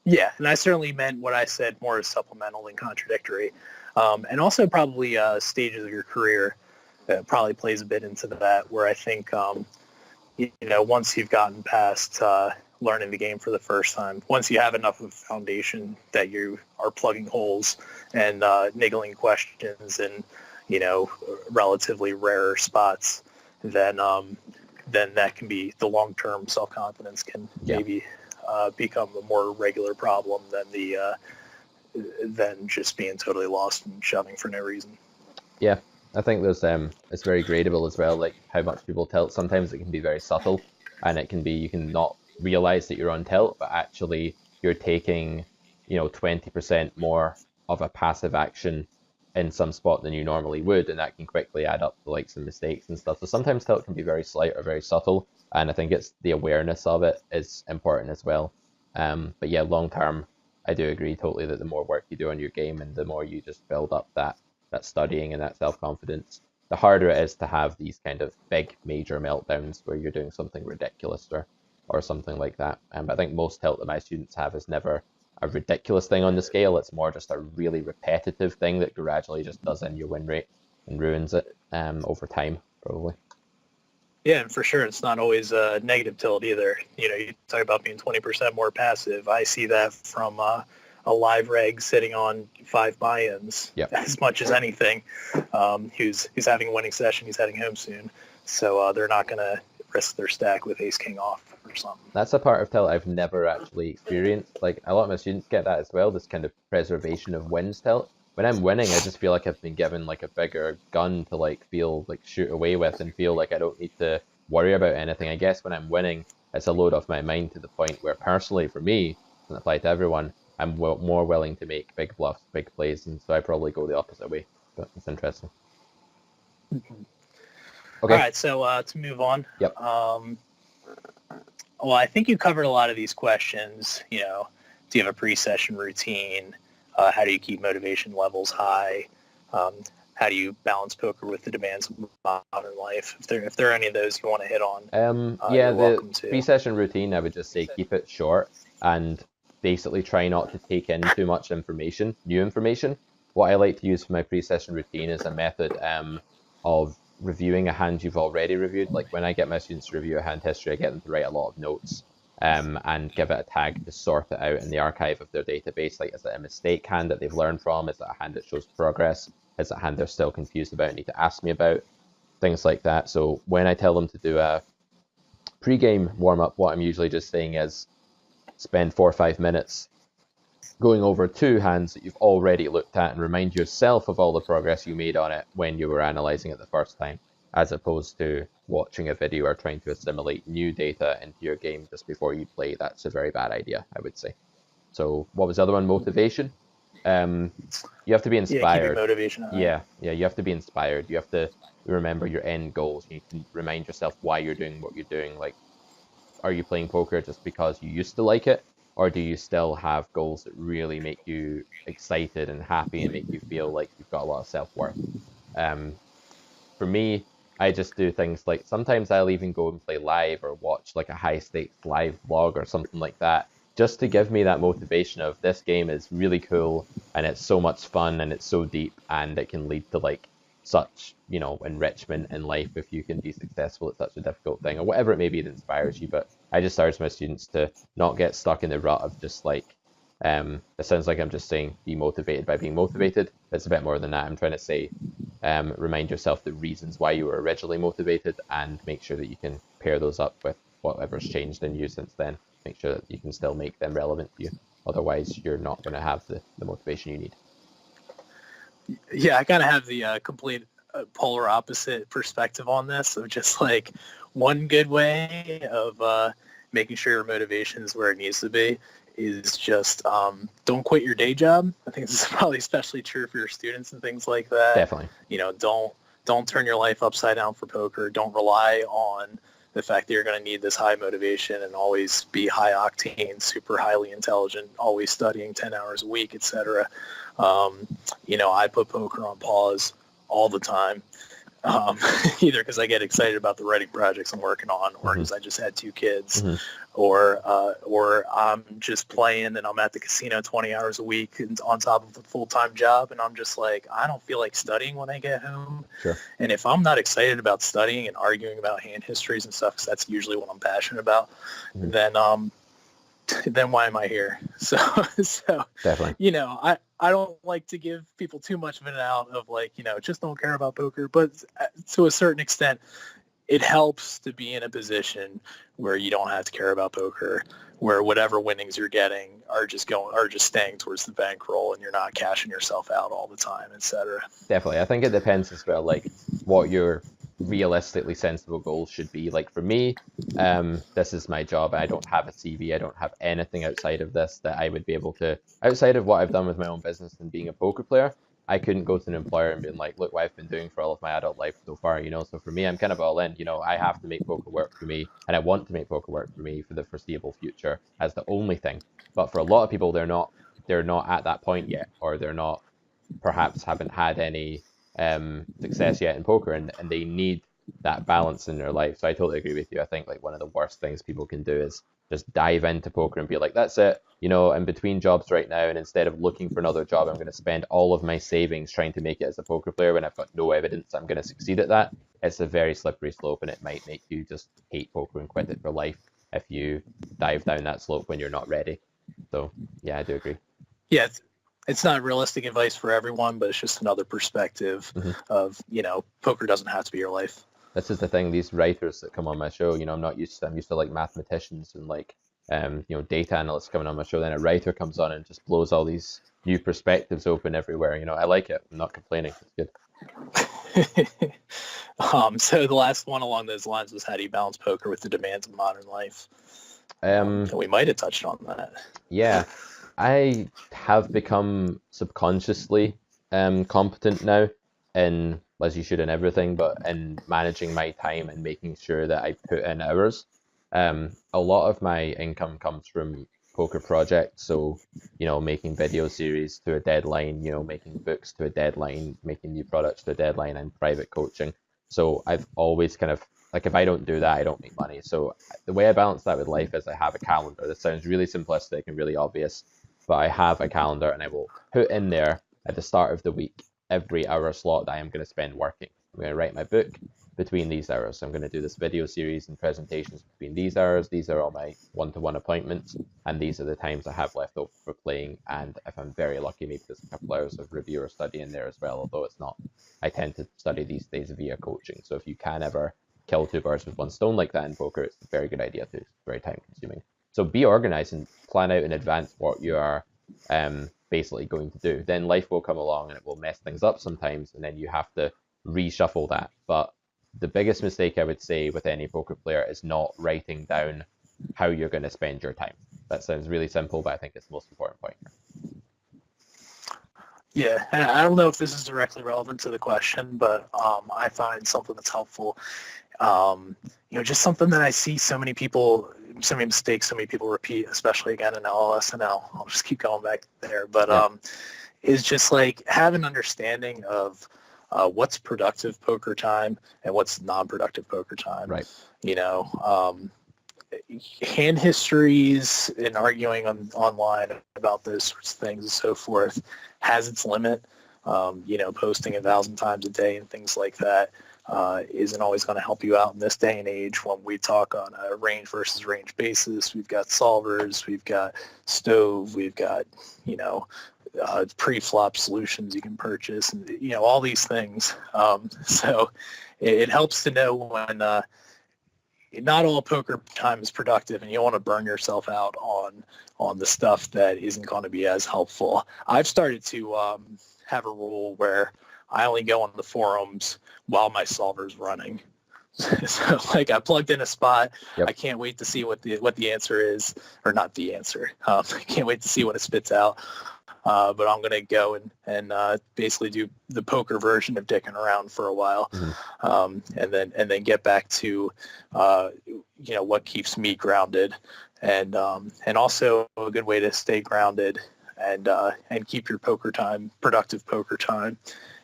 Yeah, and I certainly meant what I said more as supplemental than contradictory. And also probably stages of your career probably plays a bit into that, where I think, once you've gotten past learning the game for the first time, once you have enough of a foundation that you are plugging holes and niggling questions and, relatively rarer spots, then that can be the long-term self-confidence can maybe become a more regular problem than just being totally lost and shoving for no reason. Yeah, I think there's it's very gradable as well, like how much people tilt. Sometimes it can be very subtle, and it can be you can not realize that you're on tilt, but actually you're taking 20% more of a passive action in some spot than you normally would, and that can quickly add up to like some mistakes and stuff. So sometimes tilt can be very slight or very subtle, and I think it's the awareness of it is important as well. But yeah, long term, I do agree totally that the more work you do on your game and the more you just build up that studying and that self-confidence, the harder it is to have these kind of big major meltdowns where you're doing something ridiculous or something like that. But I think most tilt that my students have is never a ridiculous thing on the scale. It's more just a really repetitive thing that gradually just does in your win rate and ruins it over time, probably. Yeah, and for sure, it's not always a negative tilt either. You talk about being 20% more passive. I see that from a live reg sitting on 5 buy-ins as much as anything. Who's having a winning session, he's heading home soon. So they're not going to risk their stack with ace king off or something. That's a part of tilt I've never actually experienced. Like a lot of my students get that as well, this kind of preservation of wins tilt. When I'm winning, I just feel like I've been given like a bigger gun to like feel like shoot away with and feel like I don't need to worry about anything. I guess when I'm winning, it's a load off my mind to the point where personally for me, doesn't apply to everyone, I'm more willing to make big bluffs, big plays, and so I probably go the opposite way. But it's interesting. Mm-hmm. Okay. All right, so to move on. Yep. Well, I think you covered a lot of these questions. Do you have a pre-session routine? How do you keep motivation levels high? How do you balance poker with the demands of modern life? If there are any of those you want to hit on, you're welcome to. Pre-session routine, I would just say keep it short and basically try not to take in too much information, new information. What I like to use for my pre-session routine is a method of reviewing a hand you've already reviewed. Like when I get my students to review a hand history, I get them to write a lot of notes and give it a tag to sort it out in the archive of their database. Like, is it a mistake hand that they've learned from? Is it a hand that shows progress? Is it a hand they're still confused about and need to ask me about? Things like that. So when I tell them to do a pre-game warm-up, what I'm usually just saying is spend 4 or 5 minutes going over 2 hands that you've already looked at and remind yourself of all the progress you made on it when you were analyzing it the first time, as opposed to watching a video or trying to assimilate new data into your game just before you play. That's a very bad idea, I would say. So what was the other one? Motivation. You have to be inspired. Motivation. Yeah, you have to be inspired. You have to remember your end goals. You can remind yourself why you're doing what you're doing. Like, are you playing poker just because you used to like it? Or do you still have goals that really make you excited and happy and make you feel like you've got a lot of self-worth? For me, I just do things like sometimes I'll even go and play live or watch like a high stakes live vlog or something like that, just to give me that motivation of this game is really cool and it's so much fun and it's so deep and it can lead to like such, enrichment in life if you can be successful at such a difficult thing or whatever it may be that inspires you. But I just urge my students to not get stuck in the rut of just like, it sounds like I'm just saying be motivated by being motivated. It's a bit more than that. I'm trying to say, remind yourself the reasons why you were originally motivated and make sure that you can pair those up with whatever's changed in you since then. Make sure that you can still make them relevant to you. Otherwise, you're not going to have the motivation you need. Yeah, I kind of have the complete polar opposite perspective on this of just like one good way of making sure your motivation is where it needs to be is just don't quit your day job. I think this is probably especially true for your students and things like that. Definitely. Don't turn your life upside down for poker. Don't rely on the fact that you're going to need this high motivation and always be high octane, super highly intelligent, always studying 10 hours a week, etc. I put poker on pause all the time. Either because I get excited about the writing projects I'm working on, or because I just had 2 kids, or I'm just playing and I'm at the casino 20 hours a week and on top of a full-time job, and I'm just like, I don't feel like studying when I get home. Sure. And if I'm not excited about studying and arguing about hand histories and stuff, because that's usually what I'm passionate about, then why am I here? So Definitely. I don't like to give people too much of an out of like, just don't care about poker, but to a certain extent, it helps to be in a position where you don't have to care about poker, where whatever winnings you're getting are just staying towards the bankroll and you're not cashing yourself out all the time, etc. Definitely. I think it depends as well, like what your realistically sensible goals should be. Like for me, this is my job. I don't have a CV. I don't have anything outside of this that I would be able to, outside of what I've done with my own business and being a poker player. I couldn't go to an employer and be like, look what I've been doing for all of my adult life so far, So for me, I'm kind of all in, I have to make poker work for me, and I want to make poker work for me for the foreseeable future as the only thing. But for a lot of people, they're not at that point yet, or they're not, perhaps haven't had any success yet in poker, and they need that balance in their life. So I totally agree with you. I think like one of the worst things people can do is just dive into poker and be like, that's it, I'm between jobs right now, and instead of looking for another job, I'm going to spend all of my savings trying to make it as a poker player when I've got no evidence I'm going to succeed at that. It's a very slippery slope, and it might make you just hate poker and quit it for life if you dive down that slope when you're not ready. So yeah, I do agree. Yeah, it's not realistic advice for everyone, but it's just another perspective of, poker doesn't have to be your life. This is the thing, these writers that come on my show, I'm used to like mathematicians and like, data analysts coming on my show. Then a writer comes on and just blows all these new perspectives open everywhere. I like it. I'm not complaining. It's good. So the last one along those lines was, how do you balance poker with the demands of modern life? We might have touched on that. Yeah, I have become subconsciously competent now in, as you should in everything, but in managing my time and making sure that I put in hours. A lot of my income comes from poker projects, so making video series to a deadline, making books to a deadline, making new products to a deadline, and private coaching. So I've always kind of, like, if I don't do that, I don't make money. So the way I balance that with life is I have a calendar. This sounds really simplistic and really obvious, but I have a calendar, and I will put in there at the start of the week every hour slot that I am going to spend working. I'm going to write my book between these hours. So I'm going to do this video series and presentations between these hours. These are all my one-to-one appointments, and these are the times I have left over for playing. And if I'm very lucky, maybe there's a couple hours of review or study in there as well, although it's not. I tend to study these days via coaching. So if you can ever kill 2 birds with one stone like that in poker, it's a very good idea too. It's very time consuming. So be organized and plan out in advance what you are basically going to do. Then life will come along and it will mess things up sometimes, and then you have to reshuffle that. But the biggest mistake I would say with any poker player is not writing down how you're going to spend your time. That sounds really simple, but I think it's the most important point. Yeah, and I don't know if this is directly relevant to the question, but I find something that's helpful. Just something that I see so many mistakes so many people repeat, especially again in LLSNL. I'll just keep going back there, but is just like have an understanding of what's productive poker time and what's non-productive poker time. Right. Hand histories and arguing online about those sorts of things and so forth has its limit. Posting 1,000 times a day and things like that isn't always going to help you out in this day and age when we talk on a range versus range basis. We've got solvers, we've got stove, we've got, pre-flop solutions you can purchase, and, all these things. So it helps to know when not all poker time is productive, and you don't want to burn yourself out on the stuff that isn't going to be as helpful. I've started to have a rule where I only go on the forums while my solver's running. So like I plugged in a spot. Yep. I can't wait to see what the answer is, or not the answer. I can't wait to see what it spits out. but I'm going to go and basically do the poker version of dicking around for a while, and then get back to what keeps me grounded, and also a good way to stay grounded and keep your productive poker time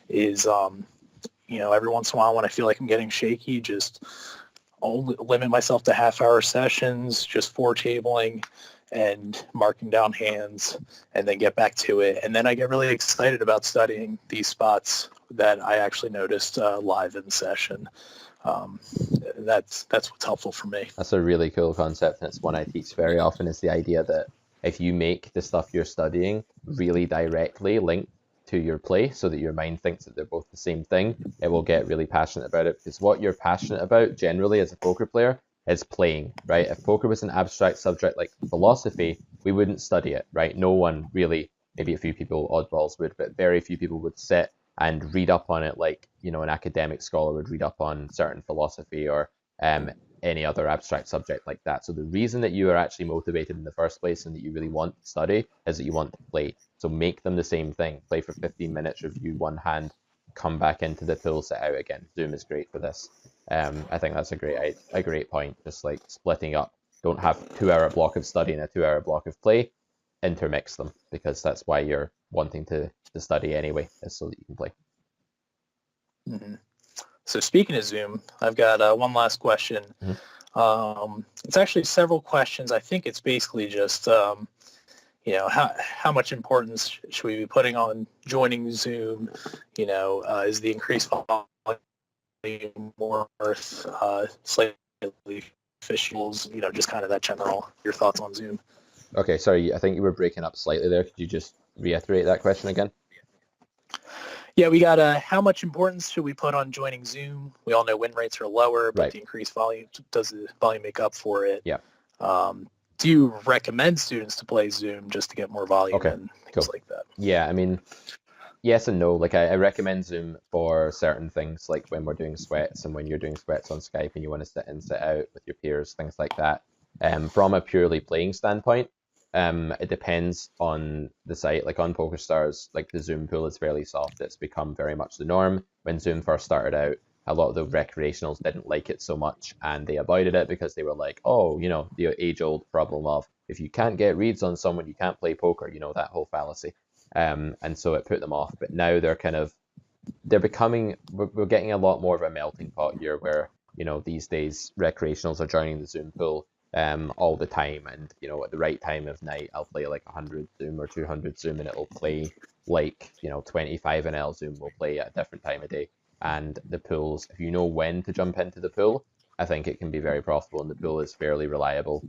is every once in a while when I feel like I'm getting shaky, just I'll limit myself to half-hour sessions, just four tabling and marking down hands, and then get back to it. And then I get really excited about studying these spots that I actually noticed live in session. That's what's helpful for me. That's a really cool concept, and it's one I teach very often, is the idea that if you make the stuff you're studying really directly linked to your play so that your mind thinks that they're both the same thing, it will get really passionate about it, because what you're passionate about generally as a poker player is playing, right? If poker was an abstract subject like philosophy, we wouldn't study it, right? No one really, maybe a few people, oddballs would, but very few people would sit and read up on it like, an academic scholar would read up on certain philosophy or any other abstract subject like that. So the reason that you are actually motivated in the first place and that you really want to study is that you want to play. So make them the same thing. Play for 15 minutes, review one hand, come back into the pool, sit out again. Zoom is great for this. I think that's a great point. Just like splitting up. Don't have 2-hour block of study and a 2-hour block of play. Intermix them, because that's why you're wanting to study anyway, is so that you can play. Mm-hmm. So speaking of Zoom, I've got one last question. It's actually several questions. I think it's basically just, how much importance should we be putting on joining Zoom? Is the increased volume worth slightly officials? Just kind of that general. Your thoughts on Zoom? Okay, sorry, I think you were breaking up slightly there. Could you just reiterate that question again? Yeah, we got how much importance should we put on joining Zoom? We all know win rates are lower, but right. The increased volume, does the volume make up for it? Yeah. Do you recommend students to play Zoom just to get more volume and things like that? Yeah, I mean, yes and no. Like I recommend Zoom for certain things, like when we're doing sweats and when you're doing sweats on Skype and you want to sit in, sit out with your peers, things like that. From a purely playing standpoint, it depends on the site. Like on PokerStars, like the Zoom pool is fairly soft. It's become very much the norm. When Zoom first started out, a lot of the recreationals didn't like it so much and they avoided it because they were like, oh, the age-old problem of if you can't get reads on someone, you can't play poker, that whole fallacy. And so it put them off. But now we're getting a lot more of a melting pot here where, these days recreationals are joining the Zoom pool all the time, and at the right time of night I'll play like 100 Zoom or 200 Zoom and it'll play like 25 NL Zoom will play at a different time of day. And the pools, if you know when to jump into the pool, I think it can be very profitable, and the pool is fairly reliable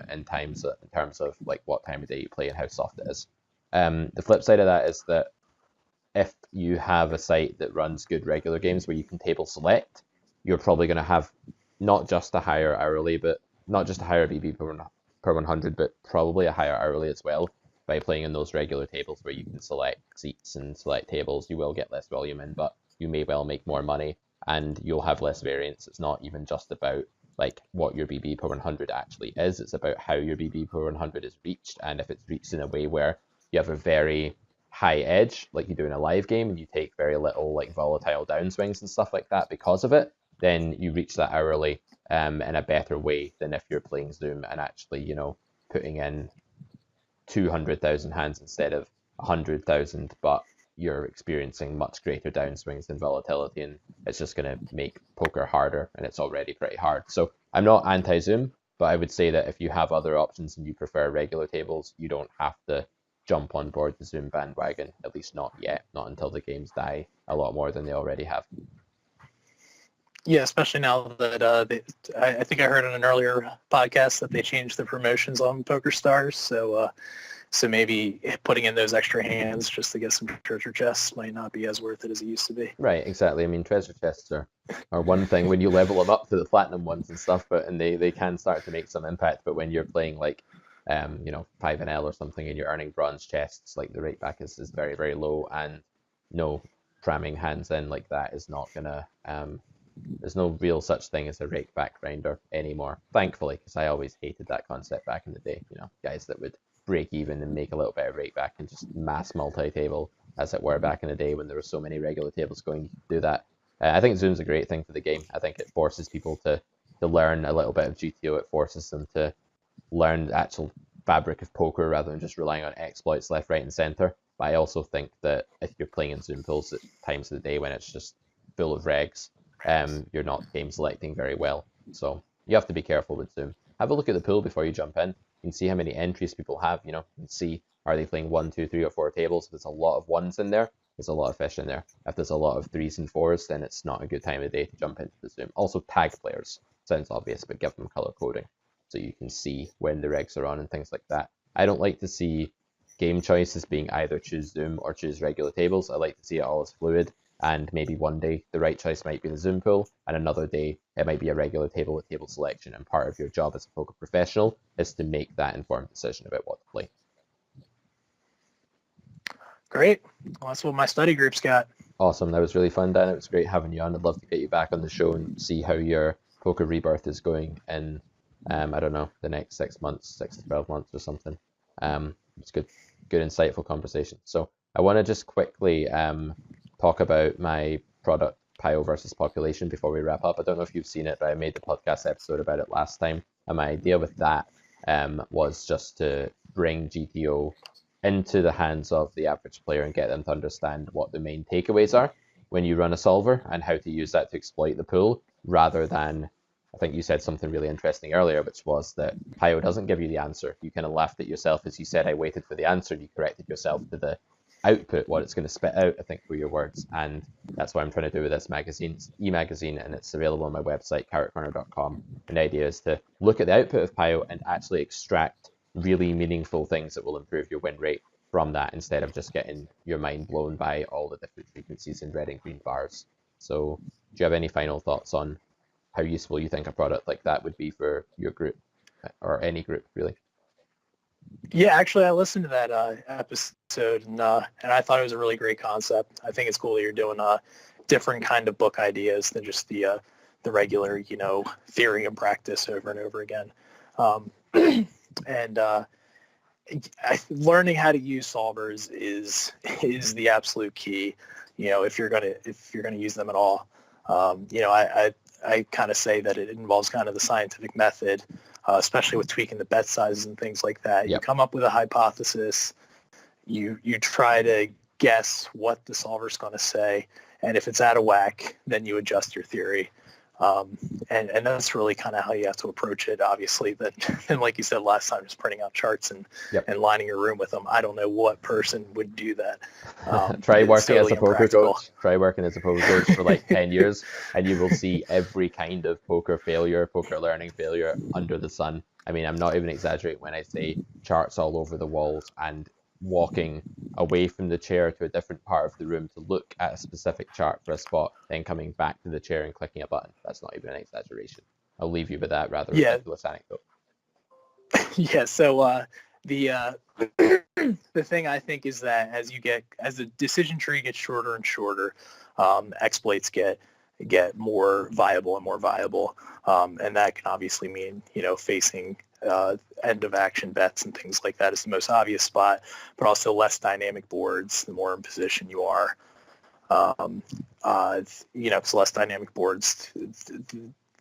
in terms of like what time of day you play and how soft it is. The flip side of that is that if you have a site that runs good regular games where you can table select, you're probably going to have not just a higher BB per 100, but probably a higher hourly as well. By playing in those regular tables where you can select seats and select tables, you will get less volume in, but you may well make more money and you'll have less variance. It's not even just about like what your BB per 100 actually is. It's about how your BB per 100 is reached, and if it's reached in a way where you have a very high edge, like you do in a live game, and you take very little like volatile downswings and stuff like that because of it, then you reach that hourly in a better way than if you're playing Zoom and actually, putting in 200,000 hands instead of 100,000, but you're experiencing much greater downswings and volatility, and it's just going to make poker harder, and it's already pretty hard. So I'm not anti-Zoom, but I would say that if you have other options and you prefer regular tables, you don't have to jump on board the Zoom bandwagon, at least not yet, not until the games die a lot more than they already have. Yeah, especially now that I think I heard in an earlier podcast that they changed the promotions on PokerStars. So maybe putting in those extra hands just to get some treasure chests might not be as worth it as it used to be. Right, exactly. I mean, treasure chests are one thing when you level them up to the platinum ones and stuff, and they can start to make some impact. But when you're playing like 5NL or something and you're earning bronze chests, like the rate back is very, very low, and no cramming hands in like that is not gonna there's no real such thing as a rake back grinder anymore, thankfully, because I always hated that concept back in the day. Guys that would break even and make a little bit of rake back and just mass multi-table, as it were, back in the day when there were so many regular tables going. You could do that. I think Zoom's a great thing for the game. I think it forces people to learn a little bit of GTO. It forces them to learn the actual fabric of poker rather than just relying on exploits left, right, and center. But I also think that if you're playing in Zoom pools at times of the day when it's just full of regs, you're not game selecting very well. So you have to be careful with Zoom. Have a look at the pool before you jump in. You can see how many entries people have. You can see, are they playing 1, 2, 3, or 4 tables? If there's a lot of ones in there, there's a lot of fish in there. If there's a lot of 3s and 4s, then it's not a good time of day to jump into the Zoom. Also, tag players. Sounds obvious, but give them color coding so you can see when the regs are on and things like that. I don't like to see game choices being either choose Zoom or choose regular tables. I like to see it all as fluid, and maybe one day the right choice might be the Zoom pool, and another day it might be a regular table with table selection, and part of your job as a poker professional is to make that informed decision about what to play. Great. Well, that's what my study group's got. Awesome. That was really fun, Dan. It was great having you on. I'd love to get you back on the show and see how your poker rebirth is going in, I don't know, the next 6 months, 6 to 12 months or something. It's good insightful conversation. So I want to just quickly talk about my product, Pio versus Population, before we wrap up. I don't know if you've seen it, but I made the podcast episode about it last time. And my idea with that was just to bring GTO into the hands of the average player and get them to understand what the main takeaways are when you run a solver and how to use that to exploit the pool, rather than, I think you said something really interesting earlier, which was that Pio doesn't give you the answer. You kind of laughed at yourself as you said, I waited for the answer, and you corrected yourself to the output, what it's going to spit out, I think were your words. And that's what I'm trying to do with this magazine. It's e-magazine, and it's available on my website, carrotcorner.com. And the idea is to look at the output of Pio and actually extract really meaningful things that will improve your win rate from that, instead of just getting your mind blown by all the different frequencies in red and green bars. So do you have any final thoughts on how useful you think a product like that would be for your group, or any group, really? Yeah, actually, I listened to that episode, and I thought it was a really great concept. I think it's cool that you're doing different kind of book ideas than just the regular, theory and practice over and over again. And learning how to use solvers is the absolute key. If you're gonna use them at all. I kind of say that it involves kind of the scientific method, especially with tweaking the bet sizes and things like that. Yep. You come up with a hypothesis, you try to guess what the solver's going to say, and if it's out of whack, then you adjust your theory. And that's really kind of how you have to approach it. Obviously, and like you said last time, just printing out charts and lining your room with them. I don't know what person would do that. Try working as a poker coach. Try working as a poker coach for like 10 years, and you will see every kind of poker failure, poker learning failure under the sun. I mean, I'm not even exaggerating when I say charts all over the walls and walking away from the chair to a different part of the room to look at a specific chart for a spot, then coming back to the chair and clicking a button. That's not even an exaggeration. I'll leave you with that rather ridiculous anecdote. Yeah, so the thing I think is that as the decision tree gets shorter and shorter, exploits get more viable and more viable, and that can obviously mean facing end of action bets and things like that is the most obvious spot, but also less dynamic boards the more in position you are. It's less dynamic boards.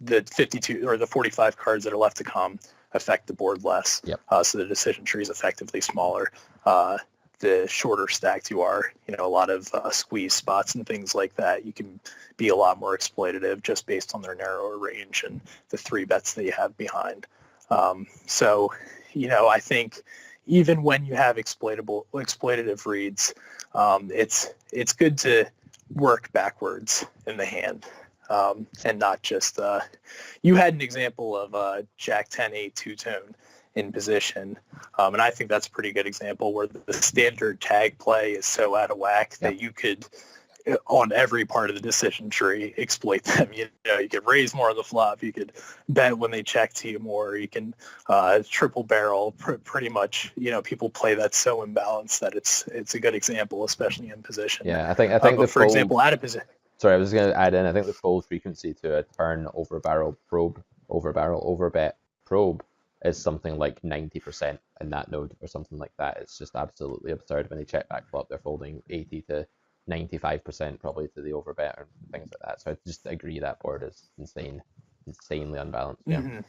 The 52 or the 45 cards that are left to come affect the board less. Yep. So the decision tree is effectively smaller. The shorter stacked you are, a lot of squeeze spots and things like that, you can be a lot more exploitative just based on their narrower range and the 3 bets that you have behind. So I think even when you have exploitative reads, it's good to work backwards in the hand, and not just you had an example of Jack 10-8 two-tone in position, and I think that's a pretty good example where the standard tag play is so out of whack that you could, on every part of the decision tree, exploit them. You could raise more on the flop, you could bet when they check to you more, you can triple barrel pretty much. People play that so imbalanced that it's a good example, especially in position. Yeah, I think for example, out of position. Sorry, I was going to add in, I think the fold frequency to a turn over barrel bet probe is something like 90% in that node or something like that. It's just absolutely absurd. When they check back flop, they're folding 80 to 95% probably to the overbet and things like that. So I just agree that board is insane, insanely unbalanced. Yeah. Mm-hmm.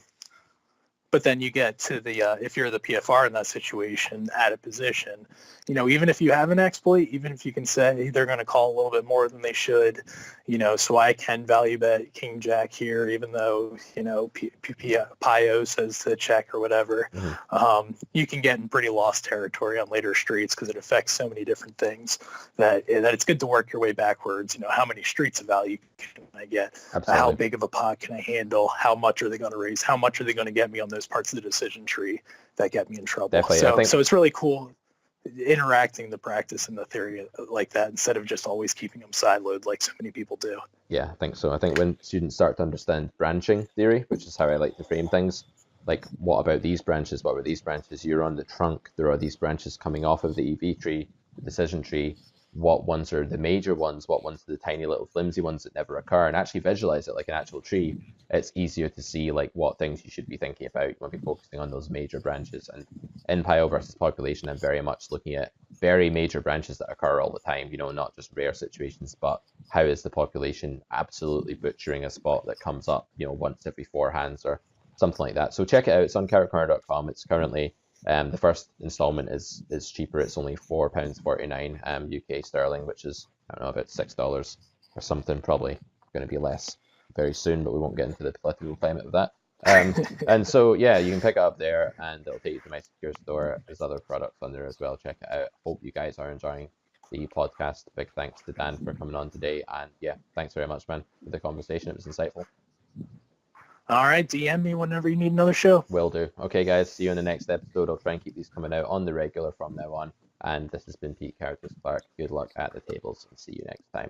But then you get to the if you're the PFR in that situation at a position, even if you have an exploit, even if you can say they're going to call a little bit more than they should, so I can value bet King Jack here, even though Pio says to check or whatever. Mm-hmm. You can get in pretty lost territory on later streets because it affects so many different things that it's good to work your way backwards. How many streets of value can I get? Absolutely. How big of a pot can I handle? How much are they going to raise? How much are they going to get me on those parts of the decision tree that get me in trouble? Definitely. So it's really cool interacting the practice and the theory like that instead of just always keeping them sideload like so many people do. Yeah, I think so. I think when students start to understand branching theory, which is how I like to frame things, like what about these branches? What about these branches? You're on the trunk. There are these branches coming off of the EV tree, the decision tree. What ones are the major ones? What ones are the tiny little flimsy ones that never occur? And actually visualize it like an actual tree. It's easier to see like what things you should be thinking about. You want to be focusing on those major branches. And in Pio versus population, I'm very much looking at very major branches that occur all the time, not just rare situations, but how is the population absolutely butchering a spot that comes up, once every 4 hands or something like that. So check it out. It's on carrotcorner.com. It's currently the first installment is cheaper. It's only £4.49 UK sterling, which is, I don't know, about $6 or something. Probably going to be less very soon, but we won't get into the political climate of that. And so, yeah, you can pick it up there and it'll take you to my secure store. There's other products on there as well. Check it out. Hope you guys are enjoying the podcast. Big thanks to Dan for coming on today. And yeah, thanks very much, man, for the conversation. It was insightful. All right, DM me whenever you need another show. Will do. Okay, guys, see you in the next episode. I'll try and keep these coming out on the regular from now on. And this has been Pete Characters Clark. Good luck at the tables and see you next time.